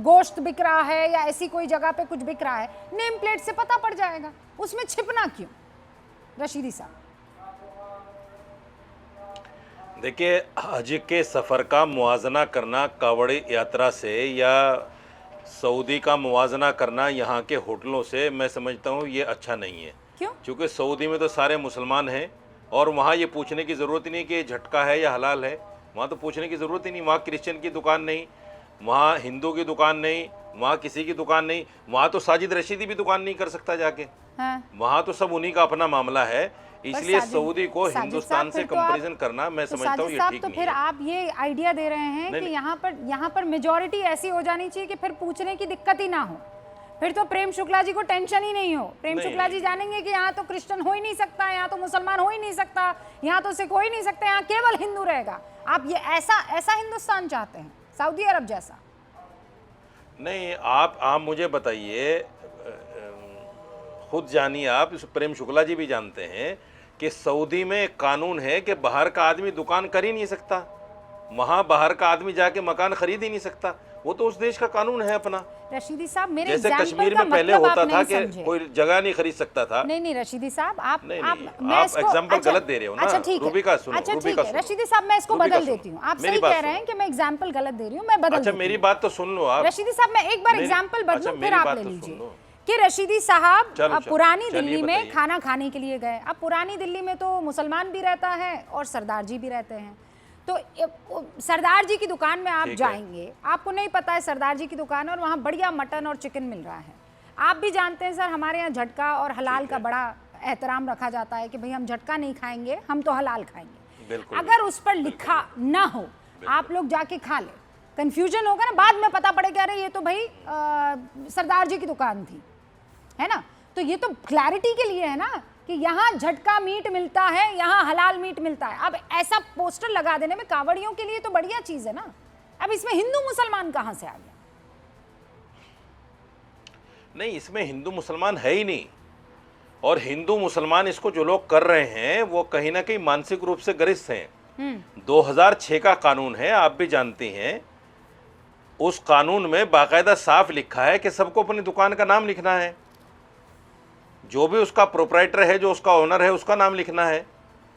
गोश्त बिक रहा है या ऐसी कोई जगह पे कुछ बिक रहा है, नेम प्लेट से पता पड़ जाएगा, उसमें छिपना क्यों। रशीदी साहब देखिए, हज के सफ़र का मुआजना करना कावड़ी यात्रा से या सऊदी का मुआजना करना यहाँ के होटलों से, मैं समझता हूँ ये अच्छा नहीं है। क्यों? क्योंकि सऊदी में तो सारे मुसलमान हैं और वहाँ ये पूछने की ज़रूरत ही नहीं कि झटका है या हलाल है। वहाँ तो पूछने की ज़रूरत ही नहीं। वहाँ क्रिश्चियन की दुकान नहीं, वहाँ हिंदू की दुकान नहीं, वहाँ किसी की दुकान नहीं। वहाँ तो साजिद रशीदी भी दुकान नहीं कर सकता जाके। हाँ। वहाँ तो सब उन्हीं का अपना मामला है। इसलिए सऊदी को हिंदुस्तान से कंपैरिजन करना मैं समझता हूँ ये ठीक तो नहीं फिर है। आप ये आइडिया दे रहे हैं कि यहाँ पर मेजॉरिटी ऐसी हो जानी चाहिए कि फिर पूछने की दिक्कत ही ना हो, फिर तो प्रेम शुक्ला जी को टेंशन ही नहीं हो। प्रेम शुक्ला जी जानेंगे कि यहाँ तो क्रिश्चियन हो ही नहीं सकता, यहाँ तो मुसलमान हो ही नहीं सकता, यहाँ तो सिख हो ही नहीं सकता, यहाँ केवल हिंदू रहेगा। आप ये ऐसा हिंदुस्तान चाहते हैं, सऊदी अरब जैसा? नहीं, आप मुझे बताइए, खुद जानिए आप, प्रेम शुक्ला जी भी जानते हैं कि सऊदी में एक कानून है कि बाहर का आदमी दुकान कर ही नहीं सकता, वहाँ बाहर का आदमी जाके मकान खरीद ही नहीं सकता। वो तो उस देश का कानून है अपना। रशीदी साहब मेरे जैसे कश्मीर में पहले होता था कि कोई जगह नहीं खरीद सकता था। नहीं रशीदी साहब आप एग्जांपल गलत दे रहे हो ना। अच्छा ठीक है, रूबिका सुनो, अच्छा ठीक है रशीदी साहब, मैं इसको बदल देती हूँ। आप सही कह रहे हैं कि मैं एग्जांपल गलत दे रही हूँ, मैं बदल। अच्छा मेरी बात तो सुन लो आप। रशीदी साहब मैं एक बार एग्जांपल बदलूं, फिर आप ले लीजिए कि रशीदी साहब पुरानी दिल्ली में खाना खाने के लिए गए। अब पुरानी दिल्ली में तो मुसलमान भी रहता है और सरदार जी भी रहते हैं। तो सरदार जी की दुकान में आप जाएंगे, आपको नहीं पता है सरदार जी की दुकान है और वहाँ बढ़िया मटन और चिकन मिल रहा है। आप भी जानते हैं सर, हमारे यहाँ झटका और हलाल का बड़ा एहतराम रखा जाता है कि भाई हम झटका नहीं खाएंगे, हम तो हलाल खाएंगे। अगर उस पर लिखा ना हो, आप लोग जाके खा ले, कंफ्यूजन होगा ना, बाद में पता पड़ेगा अरे ये तो भाई सरदार जी की दुकान थी, है ना। तो ये तो क्लैरिटी के लिए है ना कि यहाँ झटका मीट मिलता है, यहाँ हलाल मीट मिलता है। अब ऐसा पोस्टर लगा देने में कावड़ियों के लिए तो बढ़िया चीज है ना। अब इसमें हिंदू मुसलमान कहाँ से आ गया? नहीं, इसमें हिंदू मुसलमान है ही नहीं। और हिंदू मुसलमान इसको जो लोग कर रहे हैं वो कहीं ना कहीं मानसिक रूप से ग्रस्त हैं। 2006 का कानून है, आप भी जानते हैं। उस कानून में बाकायदा साफ लिखा है कि सबको अपनी दुकान का नाम लिखना है, जो भी उसका प्रोप्राइटर है, जो उसका ओनर है, उसका नाम लिखना है।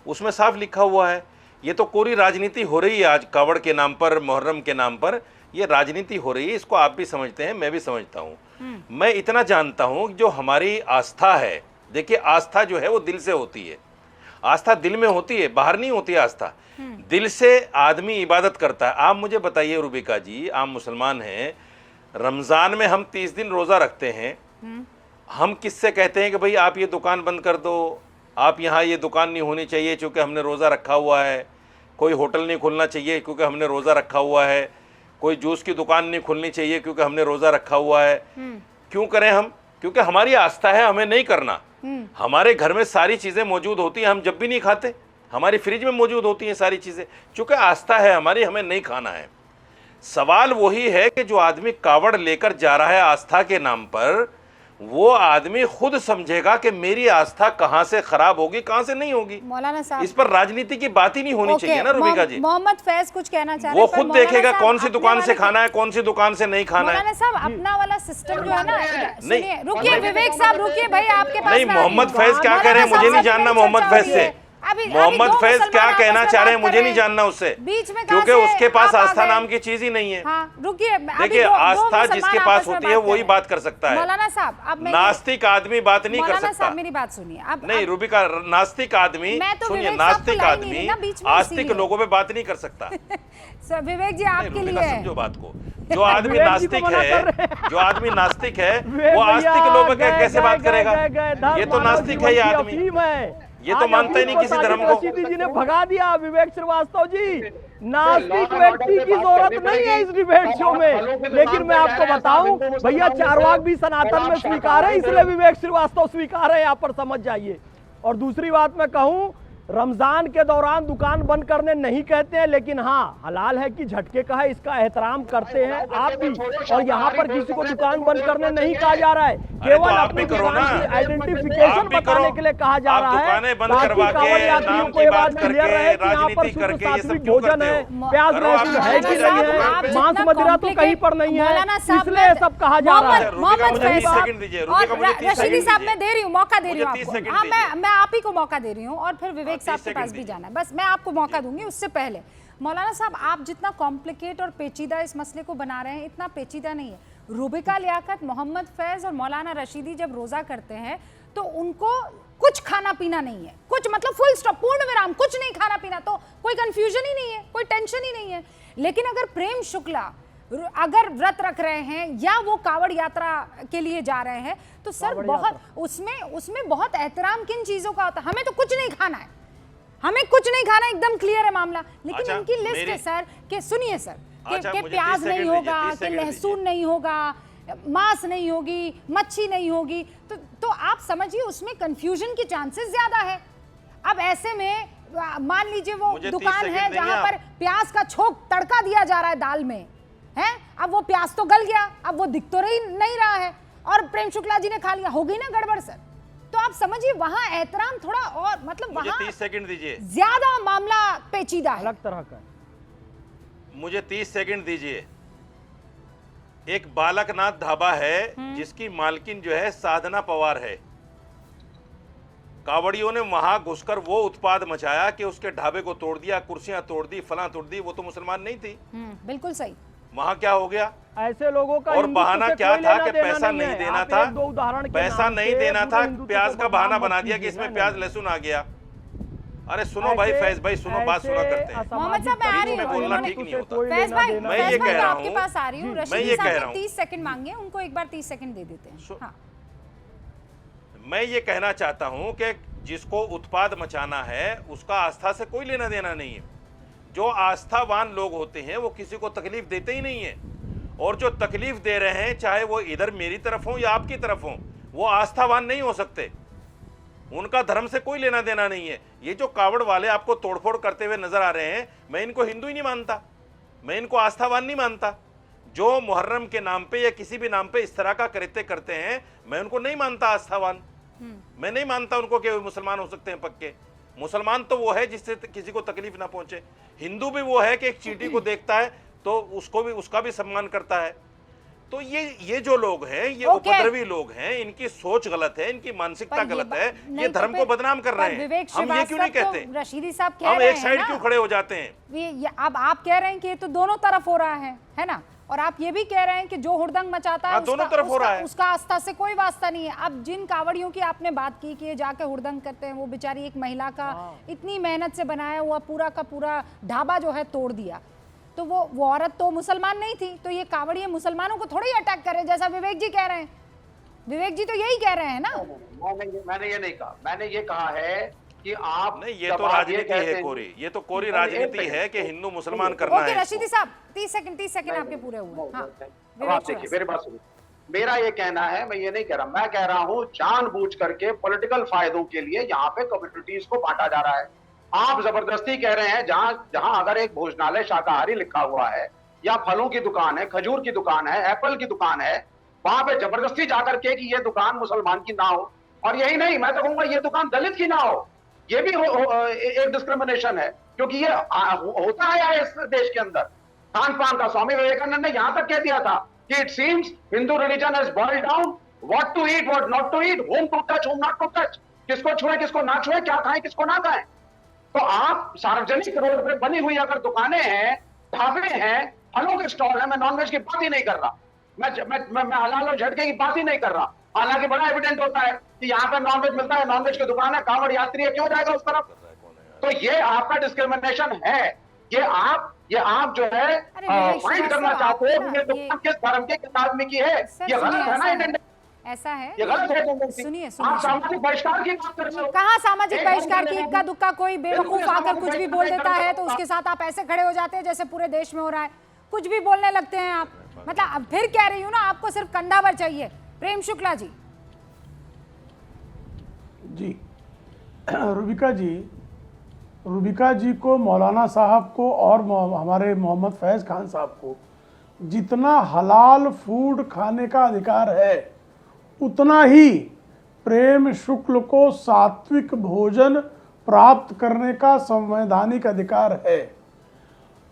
उसमें साफ लिखा हुआ है। ये तो कोरी राजनीति हो रही है आज कावड़ के नाम पर, मुहर्रम के नाम पर, ये राजनीति हो रही है। इसको आप भी समझते हैं, मैं भी समझता हूँ। मैं इतना जानता हूँ जो हमारी आस्था है, देखिए आस्था जो है वो दिल से होती है। आस्था दिल में होती है, बाहर नहीं होती है आस्था। दिल से आदमी इबादत करता है। आप मुझे बताइए रूबिका जी, आप मुसलमान हैं, रमज़ान में हम 30 दिन रोज़ा रखते हैं। हम किससे कहते हैं कि भाई आप ये दुकान बंद कर दो, आप यहाँ ये दुकान नहीं होनी चाहिए चूँकि हमने रोज़ा रखा हुआ है। कोई होटल नहीं खुलना चाहिए क्योंकि हमने रोज़ा रखा हुआ है, कोई जूस की दुकान नहीं खुलनी चाहिए क्योंकि हमने रोज़ा रखा हुआ है। क्यों करें हम? क्योंकि हमारी आस्था है, हमें नहीं करना। हमारे घर में सारी चीज़ें मौजूद होती हैं, हम जब भी नहीं खाते, हमारी फ्रिज में मौजूद होती हैं सारी चीज़ें, चूँकि आस्था है हमारी, हमें नहीं खाना है। सवाल वही है कि जो आदमी कावड़ लेकर जा रहा है आस्था के नाम पर, वो आदमी खुद समझेगा कि मेरी आस्था कहां से खराब होगी, कहां से नहीं होगी। मौलाना साहब, इस पर राजनीति की बात ही नहीं होनी चाहिए ना रुबिका जी। मोहम्मद फैज कुछ कहना चाह रहे वो हैं, खुद देखेगा कौन सी दुकान से खाना है, कौन सी दुकान से नहीं खाना है। मौलाना साहब अपना वाला सिस्टम जो है ना, सुनिए, रुकिए विवेक साहब, रुकिए भाई, आपके पास नहीं, मोहम्मद फैज क्या कह रहे हैं मुझे नहीं जानना। मोहम्मद फैज से मोहम्मद फैज क्या कहना चाह रहे हैं मुझे नहीं जानना उससे, क्योंकि उसके पास आस्था नाम की चीज ही नहीं है। रुकिए, देखिए, आस्था जिसके पास होती है वही बात कर सकता है। मौलाना साहब, अब नास्तिक आदमी बात नहीं कर सकता। मेरी बात सुनिए। अब नहीं रुबिका, नास्तिक आदमी, सुनिए, नास्तिक आदमी आस्तिक लोगों पे बात नहीं कर सकता। विवेक जी आपके लिए समझो बात को, जो आदमी नास्तिक है, जो आदमी नास्तिक है वो आस्तिक लोगों पे कैसे बात करेगा? ये तो नास्तिक है, ये आदमी ये तो मानता ही नहीं किसी धर्म को। रशीदी जी ने भगा दिया विवेक श्रीवास्तव जी। नास्तिक व्यक्ति की जरूरत नहीं है इस डिबेट शो में। लेकिन मैं आपको बताऊं भैया, चारवाक भी सनातन में स्वीकार है, इसलिए विवेक श्रीवास्तव स्वीकार है, यहाँ पर समझ जाइए। और दूसरी बात मैं कहूं, रमजान के दौरान दुकान बंद करने नहीं कहते हैं, लेकिन हाँ हलाल है कि झटके का है, इसका एहतराम करते हैं आप भी। और यहाँ पर किसी को दुकान बंद करने नहीं कहा जा रहा है, केवल अपनी दुकान की आइडेंटिफिकेशन बताने के लिए कहा जा रहा है, ताकि कांवड़ यात्रियों को ये बात क्लियर रहे कि यहाँ पर शुद्ध सात्विक भोजन है, प्याज लहसुन है कि नहीं है, मांस मदिरा तो कहीं पर नहीं है, इसलिए सब कहा जा रहा है। रशीदी साहब मैं दे रही हूँ, मौका दे रही हूँ आपको। हाँ, मैं आप ही को मौका दे रही हूँ और फिर विवेक साहब के पास भी जाना है, बस मैं आपको मौका दूंगी। उससे पहले मौलाना साहब, आप जितना कॉम्प्लिकेट और पेचीदा इस मसले को बना रहे हैं, इतना पेचीदा नहीं है। रुबिका लियाकत, मोहम्मद फैज और मौलाना रशीदी जब रोजा करते हैं तो उनको कुछ खाना पीना नहीं है, कुछ मतलब फुल स्टॉप, पूर्ण विराम, कुछ नहीं खाना पीना, तो कोई कंफ्यूजन ही नहीं है, कोई टेंशन ही नहीं है। लेकिन अगर प्रेम शुक्ला अगर व्रत रख रहे हैं या वो कावड़ यात्रा के लिए जा रहे हैं तो सर बहुत उसमें बहुत एहतराम किन चीजों का होता है। हमें तो कुछ नहीं खाना है, हमें कुछ नहीं खाना, एकदम क्लियर है मामला। लेकिन इनकी लिस्ट है सर कि सुनिए सर कि प्याज नहीं होगा, कि लहसुन नहीं होगा, मांस नहीं होगी, मच्छी नहीं होगी, तो आप समझिए उसमें कंफ्यूजन की चांसेस ज्यादा है। अब ऐसे में मान लीजिए वो दुकान है जहां पर प्याज का छोक तड़का दिया जा रहा है दाल में है, अब वो प्याज तो गल गया, अब वो दिख तो नहीं रहा है और प्रेम शुक्ला जी ने खा लिया, हो गई ना गड़बड़ सर। तो आप समझिए वहां एहतराम थोड़ा और मतलब मुझे वहां 30 सेकंड दीजिए, ज्यादा मामला पेचीदा है, अलग तरह का। मुझे 30 सेकंड दीजिए। एक बालकनाथ ढाबा है जिसकी मालकिन जो है साधना पवार है। कावड़ियों ने वहां घुसकर वो उत्पाद मचाया कि उसके ढाबे को तोड़ दिया, कुर्सियां तोड़ दी, फला तोड़ दी। वो तो मुसलमान नहीं थी। बिल्कुल सही। वहां क्या हो गया? ऐसे लोगों का और बहाना क्या था कि पैसा नहीं देना था, पैसा नहीं देना था, प्याज का बहाना बना दिया कि इसमें प्याज लहसुन आ गया। अरे सुनो भाई फैज भाई, सुनो, बात सुना करते हैं। मोहम्मद साहब मैं आ रही हूं, बोलना ठीक नहीं होता। फैज भाई मैं ये कह रहा हूं, आपके पास आ रही हूं। रशीदी साहब ने 30 सेकंड मांगे, उनको एक बार 30 सेकंड दे देते हैं। हाँ। मैं ये कहना चाहता हूं कि जिसको उत्पाद मचाना है उसका आस्था से कोई लेना देना नहीं है। जो आस्थावान लोग होते हैं वो किसी को तकलीफ देते ही नहीं है, और जो तकलीफ दे रहे हैं चाहे वो इधर मेरी तरफ हो या आपकी तरफ हो, वो आस्थावान नहीं हो सकते। उनका धर्म से कोई लेना देना नहीं है। ये जो कावड़ वाले आपको तोड़फोड़ करते हुए नजर आ रहे हैं, मैं इनको हिंदू ही नहीं मानता, मैं इनको आस्थावान नहीं मानता। जो मुहर्रम के नाम पे या किसी भी नाम पे इस तरह का कृत्य करते हैं, मैं उनको नहीं मानता आस्थावान। मैं नहीं मानता उनको कि मुसलमान हो सकते हैं पक्के। मुसलमान तो वो है जिससे किसी को तकलीफ ना पहुंचे। हिंदू भी वो है कि एक चींटी को देखता है तो उसका भी सम्मान करता है। तो ये जो लोग हैं, ये उपद्रवी लोग हैं, इनकी सोच गलत है, इनकी मानसिकता गलत है, ये धर्म को बदनाम कर रहे हैं। हम ये क्यों नहीं कहते? रशीदी साहब कह हम रहे हैं एक साइड क्यों खड़े हो जाते हैं? अब आप कह रहे हैं कि ये तो दोनों तरफ हो रहा है ना? और आप ये भी कह रहे हैं कि जो हुड़दंग मचाता है दोनों तरफ हो रहा है, उसका आस्था से कोई वास्ता नहीं है। अब जिन कावड़ियों की आपने बात की कि ये जाके हुड़दंग करते हैं, वो बेचारी एक महिला का इतनी मेहनत से बनाया हुआ पूरा का पूरा ढाबा जो है तोड़ दिया, तो वो औरत तो मुसलमान नहीं थी, तो ये कावड़िए मुसलमानों को थोड़ी अटैक करे जैसा विवेक जी कह रहे हैं। विवेक जी तो यही कह रहे हैं ना। मैंने ये नहीं कहा। मैंने ये कहा है कि आप नहीं, ये जब तो आप राजनीति कहते है हैं- कोरी, ये तो कोरी एक राजनीति सेकंड, है कि हिंदू मुसलमान करना ओके है रशीदी इसको। साहब 30 सेकंड आपके पूरे हुए। हाँ अब आप देखिए मेरी बात सुनिए, मेरा ये कहना है, मैं ये नहीं कह रहा, मैं कह रहा हूं जानबूझ करके पॉलिटिकल फायदों के लिए यहाँ पे कम्युनिटीज को बांटा जा रहा है। आप जबरदस्ती कह रहे हैं, जहां जहां अगर एक भोजनालय शाकाहारी लिखा हुआ है या फलों की दुकान है, खजूर की दुकान है, एप्पल की दुकान है, वहां पे जबरदस्ती जाकर के कि ये दुकान मुसलमान की ना हो, और यही नहीं, मैं तो कहूंगा ये दुकान दलित की ना हो, ये भी एक डिस्क्रिमिनेशन है, क्योंकि ये होता है इस देश के अंदर। खान पान का स्वामी विवेकानंद ने यहां तक कह दिया था कि it seems Hindu religion has boiled down what to eat, what not to eat, whom to touch, whom not to touch, किसको छुए किसको ना छुए, क्या खाएं किसको ना खाएं। तो आप सार्वजनिक रोड पे बनी हुई अगर दुकानें हैं, ढाबे हैं, फलों के स्टॉल है, मैं नॉनवेज की बात ही नहीं कर रहा, मैं हलाल और झटके की बात ही नहीं कर रहा, हालांकि बड़ा एविडेंट होता है कि यहाँ पे नॉनवेज मिलता है, नॉनवेज की दुकान है, कांवड़ यात्री है, क्यों जाएगा उस तरफ? तो ये आपका डिस्क्रिमिनेशन है, ये आप जो है फाइट करना चाहते हो, ये दुकान किस धर्म के किस आदमी की है, ये गलत है ना, ये ऐसा है, ये गलत है। सुनिए आप सामाजिक बहिष्कार की बात करते हो। कहाँ सामाजिक बहिष्कार की? इक्का दुक्का कोई बेवकूफ आकर कुछ भी बोल देता है तो उसके साथ आप ऐसे खड़े हो जाते हैं जैसे पूरे देश में हो रहा है, कुछ भी बोलने लगते हैं आप। मतलब अब फिर कह रही हूँ ना, आपको सिर्फ कंधा भर चाहिए। प्रेम शुक्ला जी। जी रुबिका जी को, मौलाना साहब को और हमारे मोहम्मद फैज़ खान साहब को जितना हलाल फूड खाने का अधिकार है, उतना ही प्रेम शुक्ल को सात्विक भोजन प्राप्त करने का संवैधानिक अधिकार है।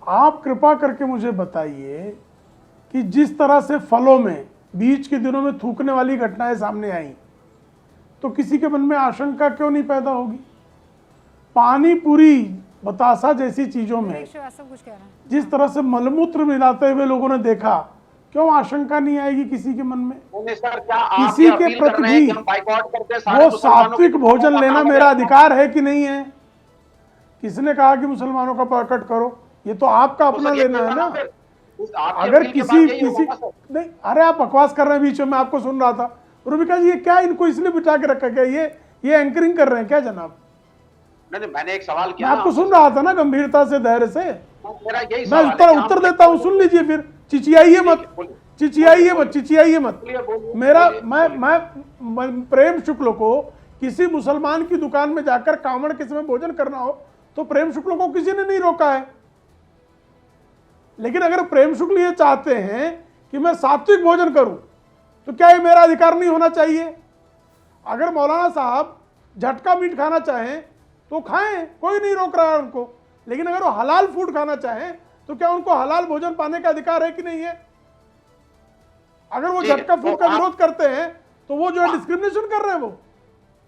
आप कृपा करके मुझे बताइए कि जिस तरह से फलों में बीच के दिनों में थूकने वाली घटनाएं सामने आई, तो किसी के मन में आशंका क्यों नहीं पैदा होगी? पानी पूरी, बतासा जैसी चीजों में सब कुछ कह रहा है। जिस तरह से मलमूत्र मिलाते हुए लोगों ने देखा, क्यों आशंका नहीं आएगी किसी के मन में? सर, क्या आप किसी ये के अपील कर प्रति रहे हैं कि भी हम बाइकआउट करके सारे वो मुसलमानों सात्विक की- भोजन लेना मेरा अधिकार है कि नहीं है? किसने कहा कि मुसलमानों का बॉयकॉट करो? ये तो आपका अपना लेना है ना। अगर किसी नहीं, अरे आप बकवास कर रहे हैं बीच में, मैं आपको सुन रहा था। रुबिका जी, ये क्या इनको इसलिए बिठा के रखा गया? ये एंकरिंग कर रहे हैं क्या जनाब? नहीं, मैंने एक सवाल मैं किया, आपको सुन रहा था ना गंभीरता से, धैर्य से। मेरा यही मैं सवाल उस है पर कि उत्तर आप- देता हूँ, सुन लीजिए फिर। चिचियाइए मत, चिचियाइए मत, चिचियाइए मत। बोलिए, मेरा बोलिए। मैं प्रेम शुक्ल को किसी मुसलमान की दुकान में जाकर कांवड़ के समय भोजन करना हो तो प्रेम शुक्ल को किसी ने नहीं रोका है। लेकिन अगर प्रेम शुक्ल ये चाहते हैं कि मैं सात्विक भोजन करूं, तो क्या ये मेरा अधिकार नहीं होना चाहिए? अगर मौलाना साहब झटका मीट खाना चाहें तो खाएं, कोई नहीं रोक रहा है उनको। लेकिन अगर वो हलाल फूड खाना चाहें तो क्या उनको हलाल भोजन पाने का अधिकार है कि नहीं है? अगर वो ठीक है, झटका फूड तो का आप- विरोध करते हैं तो वो जो है डिस्क्रिमिनेशन कर रहे हैं। वो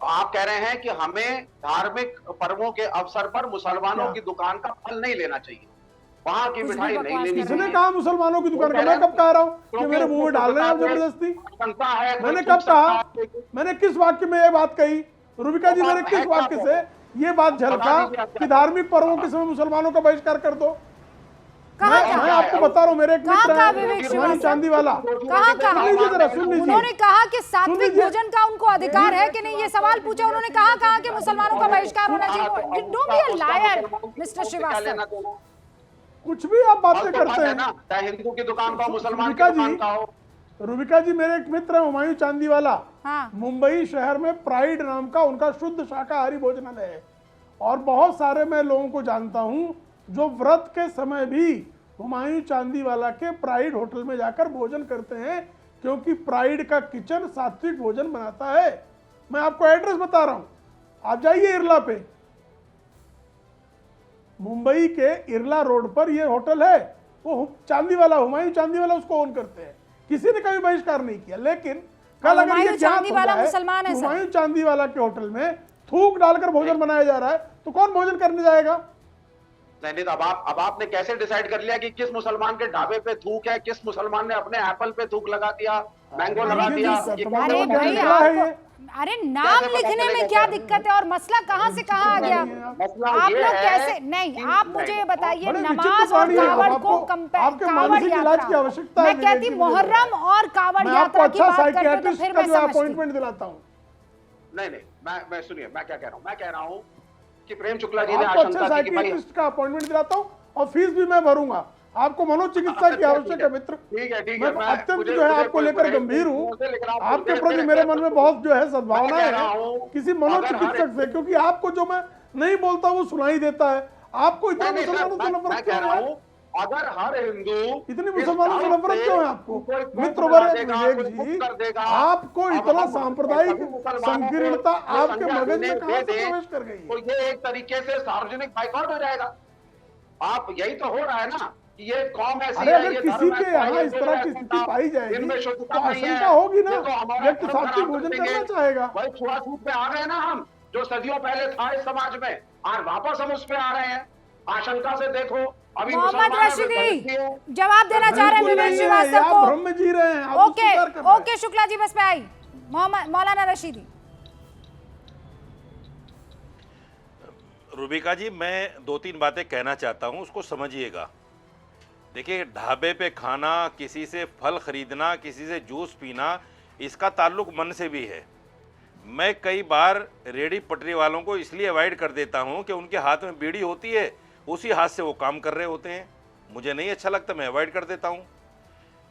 आप कह रहे हैं कि हमें धार्मिक पर्वों के अवसर पर मुसलमानों क्या? की दुकान का फल नहीं लेना चाहिए, वहां की कुछ भी मिठाई नहीं बकवास लेनी कर किसने चाहिए। कहा मुसलमानों की दुकान का? मैं कब कह रहा हूं कि मेरे मुंह में डाल रहे हैं आप जबरदस्ती? शंका है, कोई मैंने छूट कब सकता कहा? है, कोई- मैंने किस वाक्य में ये बात कही? रुबिका जी, मैंने किस वाक्य से ये बात झलका कि धार्मिक पर्वों के समय मुसलमानों का बहिष्कार कर दो? कहाँ मैं कहा? आपको बता रहा हूं, मेरे एक कहाँ मित्र कहा हैं, विवेक हुमायूं श्रीवास्तव? चांदी वाला। कहाँ कहा? सुन लीजिए जरा, सुन लीजिए। उन्होंने कहा कि सात्विक लीजिए। भोजन का उनको अधिकार है कि नहीं, ये सवाल पूछा उन्होंने। कहा कि मुसलमानों का बहिष्कार होना चाहिए। Don't be a liar mister Srivastava. कुछ भी आप बातें करते हैं। चाहे हिंदू की दुकान का हो, मुसलमान की रुबिका दुकान जी, का हो। रुबिका जी, मेरे एक मित्र है हुमायूं चांदी वाला। हाँ। मुंबई शहर में प्राइड नाम का उनका शुद्ध शाकाहारी भोजनालय है, और बहुत सारे मैं लोगों को जानता हूं जो व्रत के समय भी हुमायूं चांदी वाला के प्राइड होटल में जाकर भोजन करते हैं, क्योंकि प्राइड का किचन सात्विक भोजन बनाता है। मैं आपको एड्रेस बता रहा हूं, आप जाइए इरला पे, मुंबई के इरला रोड पर ये होटल है। वो चांदी वाला, हुमायूं चांदी वाला उसको ओन करते हैं। किसी ने कभी बहिष्कार नहीं किया। लेकिन कल अगर ये हुमायूं ज्ञात चांदी हो वाला जाए मुसलमान है कि सर। हुमायूं चांदी वाला के होटल में थूक डालकर भोजन बनाया जा रहा है, तो कौन भोजन करने जाएगा? नहीं, तो अब आपने कैसे डिसाइड कर लिया कि किस मुसलमान के ढाबे पे थूक है, किस मुसलमान ने अपने एप्पल पे थूक लगा दिया, मैंगो लगा ये दिया? जी, ये तमाम अरे कैसे लोग पता भाई, चलेगा? है ये। अरे नाम लिखने में क्या दिक्कत है? और मसला कहाँ से कहाँ आ गया? मसला आप ये लोग है कैसे नहीं, कि- आप मुझे ये बताइए, बड़े नमाज विचित्र और प्राणी हैं। कावड़ आपको- को कंपेयर, आपके कावड़ मानसिक इलाज की यात्रा, आवश्यकता है मैं कहती विवेक जी, मुहर्रम और कावड़ मैं आपको यात्रा की अच्छा बात करते तो साइकियाट्रिस्ट फिर का मैं जो समझती। अपॉइंटमेंट दिलाता हूँ। नहीं, मैं सुनिए, मैं क्या कह रहा हूं? मैं कह रहा हूं कि प्रेम शुक्ला जी ने आपको अच्छे आशंका की कि भाई साइकियाट्रिस्ट का अपॉइंटमेंट दिलाता हूँ और फीस भी मैं भरूंगा। आपको मनोचिकित्सा की आवश्यक है मित्र। ठीक है मैं अत्यंत जो है आपको लेकर गंभीर हूँ। आपके प्रति मेरे मन में बहुत जो है सद्भावनाएं हैं किसी मनोचिकित्सक से, क्योंकि आपको जो मैं नहीं बोलता वो सुनाई देता है। आपको इतना मुसलमानों से नफरत क्यों है? अगर हर हिंदू इतनी मुसलमानों से नफरत क्यों है आपको? मित्र वर्य विवेक जी, आपको इतना सांप्रदायिक संकीर्णता आपके मगज में कहां से प्रवेश कर गई है? तो ये एक तरीके से सार्वजनिक बाइकआउट हो जाएगा। आप यही तो हो रहा है ना कि ये कौम ऐसी अरे है, अगर ये किसी धर्म के ऐसा है, यहाँ ये इस तरह की ऐसा स्थिति था, पाई जाएगी इनमें तो शुद्धता नहीं है, आशंका होगी ना, ये तो हमारा व्यक्ति धर्म सात्विक खराब भोजन कर देंगे। करना चाहेगा। भाई छुआछूत पे आ गए ना हम, जो सदियों पहले था इस समाज में, आज वापस हम उस पे आ रहे हैं। आशंका से देखो अभी मोहम्मद मुसलमानों में रशीदी गलती है। जवाब देना चाह रहे हैं बिल्कुल विवेक नहीं है, श्रीवास्तव आप को। भ्रम में जी रहे हैं। आप ओके स्वीकार कर रहे हैं। ओके शुक्ला जी बस पे आई। मौलाना रशीदी। रूबिका जी, मैं 2-3 बातें कहना चाहता हूं, उसको समझिएगा। देखिए, ढाबे पे खाना, किसी से फल खरीदना, किसी से जूस पीना, इसका ताल्लुक मन से भी है। मैं कई बार रेडी पटरी वालों को इसलिए अवॉइड कर देता हूं कि उनके हाथ में बीड़ी होती है, उसी हाथ से वो काम कर रहे होते हैं, मुझे नहीं अच्छा लगता, मैं अवॉइड कर देता हूं।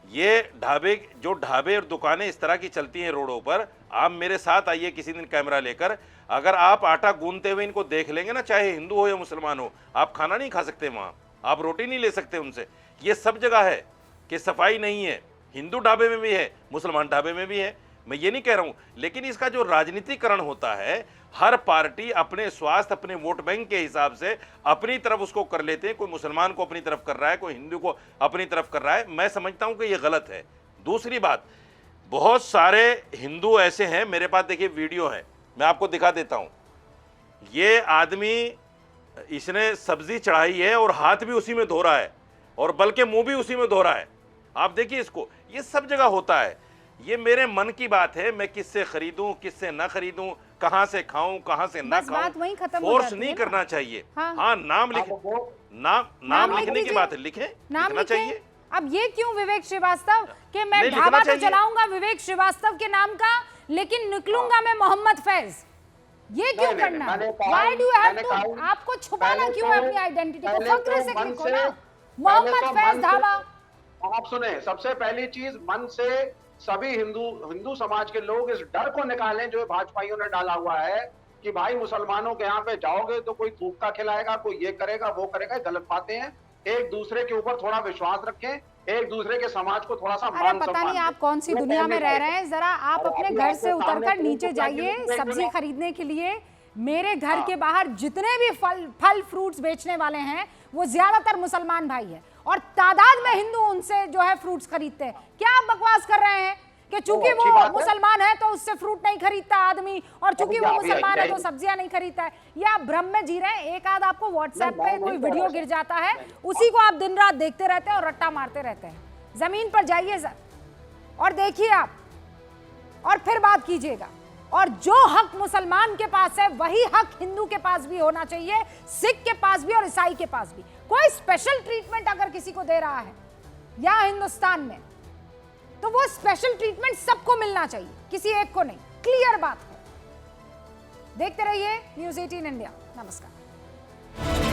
ये ढाबे और दुकानें इस तरह की चलती हैं रोडों पर, आप मेरे साथ आइए किसी दिन कैमरा लेकर, अगर आप आटा गूंदते हुए इनको देख लेंगे ना, चाहे हिंदू हो या मुसलमान हो, आप खाना नहीं खा सकते वहाँ, आप रोटी नहीं ले सकते उनसे। ये सब जगह है कि सफाई नहीं है, हिंदू ढाबे में भी है, मुसलमान ढाबे में भी है, मैं ये नहीं कह रहा हूँ। लेकिन इसका जो राजनीतिकरण होता है, हर पार्टी अपने स्वास्थ्य, अपने वोट बैंक के हिसाब से अपनी तरफ उसको कर लेते हैं। कोई मुसलमान को अपनी तरफ कर रहा है, कोई हिंदू को अपनी तरफ कर रहा है, मैं समझता हूँ कि ये गलत है। दूसरी बात, बहुत सारे हिंदू ऐसे हैं, मेरे पास देखिए वीडियो है, मैं आपको दिखा देता हूँ। ये आदमी, इसने सब्जी चढ़ाई है और हाथ भी उसी में धो रहा है और बल्कि मुंह भी उसी में धो रहा है। आप देखिए इसको, ये सब जगह होता है। ये मेरे मन की बात है, मैं किससे खरीदूं, किससे ना खरीदूं, कहां से खाऊं, कहां से ना खाऊं, बात वहीं खत्म हो फोर्स जाती है नहीं ना। करना चाहिए। हाँ। हाँ, नाम लिखे, नाम लिख लिखने की दीजिए। बात है, लिखे, नाम लिखना लिखे। चाहिए। अब ये क्यों विवेक श्रीवास्तव कि मैं नहीं, ढाबा लिखना तो चाहिए। चलाऊंगा विवेक श्रीवास्तव के नाम का, लेकिन निकलूंगा मैं मोहम्मद फैज, ये क्यों नहीं, करना? मैंने कहा- व्हाई डू हैव मैंने टू? कहा- आपको छुपाना पहले क्यों है तो- अपनी आइडेंटिटी को? पहले फक्र तो से मन लिखो से- ना, पहले मोहम्मद तो फैज मन से- ढाबा। आप सुने, सबसे पहली चीज, मन से सभी हिंदू समाज के लोग इस डर को निकालें जो भाजपाइयों ने डाला हुआ है कि भाई मुसलमानों के यहाँ पे जाओगे तो कोई थूका खिलाएगा, कोई ये करेगा, वो करेगा। गलत बातें हैं। एक दूसरे के ऊपर थोड़ा विश्वास रखें, एक दूसरे के समाज को थोड़ा सा अरे मान पता सम्मान नहीं दें। आप कौन सी वो दुनिया में पहले रह बात रहे है। हैं। जरा आप और अपने अभी घर आपके से सामने उतरकर तो नीचे उनको जाइए क्या सब्जी खरीदने के लिए। मेरे घर हाँ। के बाहर जितने भी फल फ्रूट्स बेचने वाले हैं वो ज्यादातर मुसलमान भाई हैं और तादाद में हिंदू उनसे जो है फ्रूट्स खरीदते हैं। क्या आप बकवास कर रहे हैं कि चूंकि अच्छी वो बात है। मुसलमान है तो उससे फ्रूट नहीं खरीदता आदमी, और चूंकि वो अभी मुसलमान है यही- तो सब्जियां नहीं खरीदता है? या आप भ्रम में जी रहे हैं? एक आध आपको व्हाट्सएप पे कोई वीडियो गिर जाता है, उसी को आप दिन रात देखते रहते हैं और रट्टा मारते रहते हैं। जमीन पर जाइए सर और देखिए आप, और फिर बात कीजिएगा। और जो हक मुसलमान के पास है वही हक हिंदू के पास भी होना चाहिए, सिख के पास भी और ईसाई के पास भी। कोई स्पेशल ट्रीटमेंट अगर किसी को दे रहा है या हिंदुस्तान में, तो वो स्पेशल ट्रीटमेंट सबको मिलना चाहिए, किसी एक को नहीं। क्लियर बात है। देखते रहिए न्यूज़ 18 इंडिया। नमस्कार।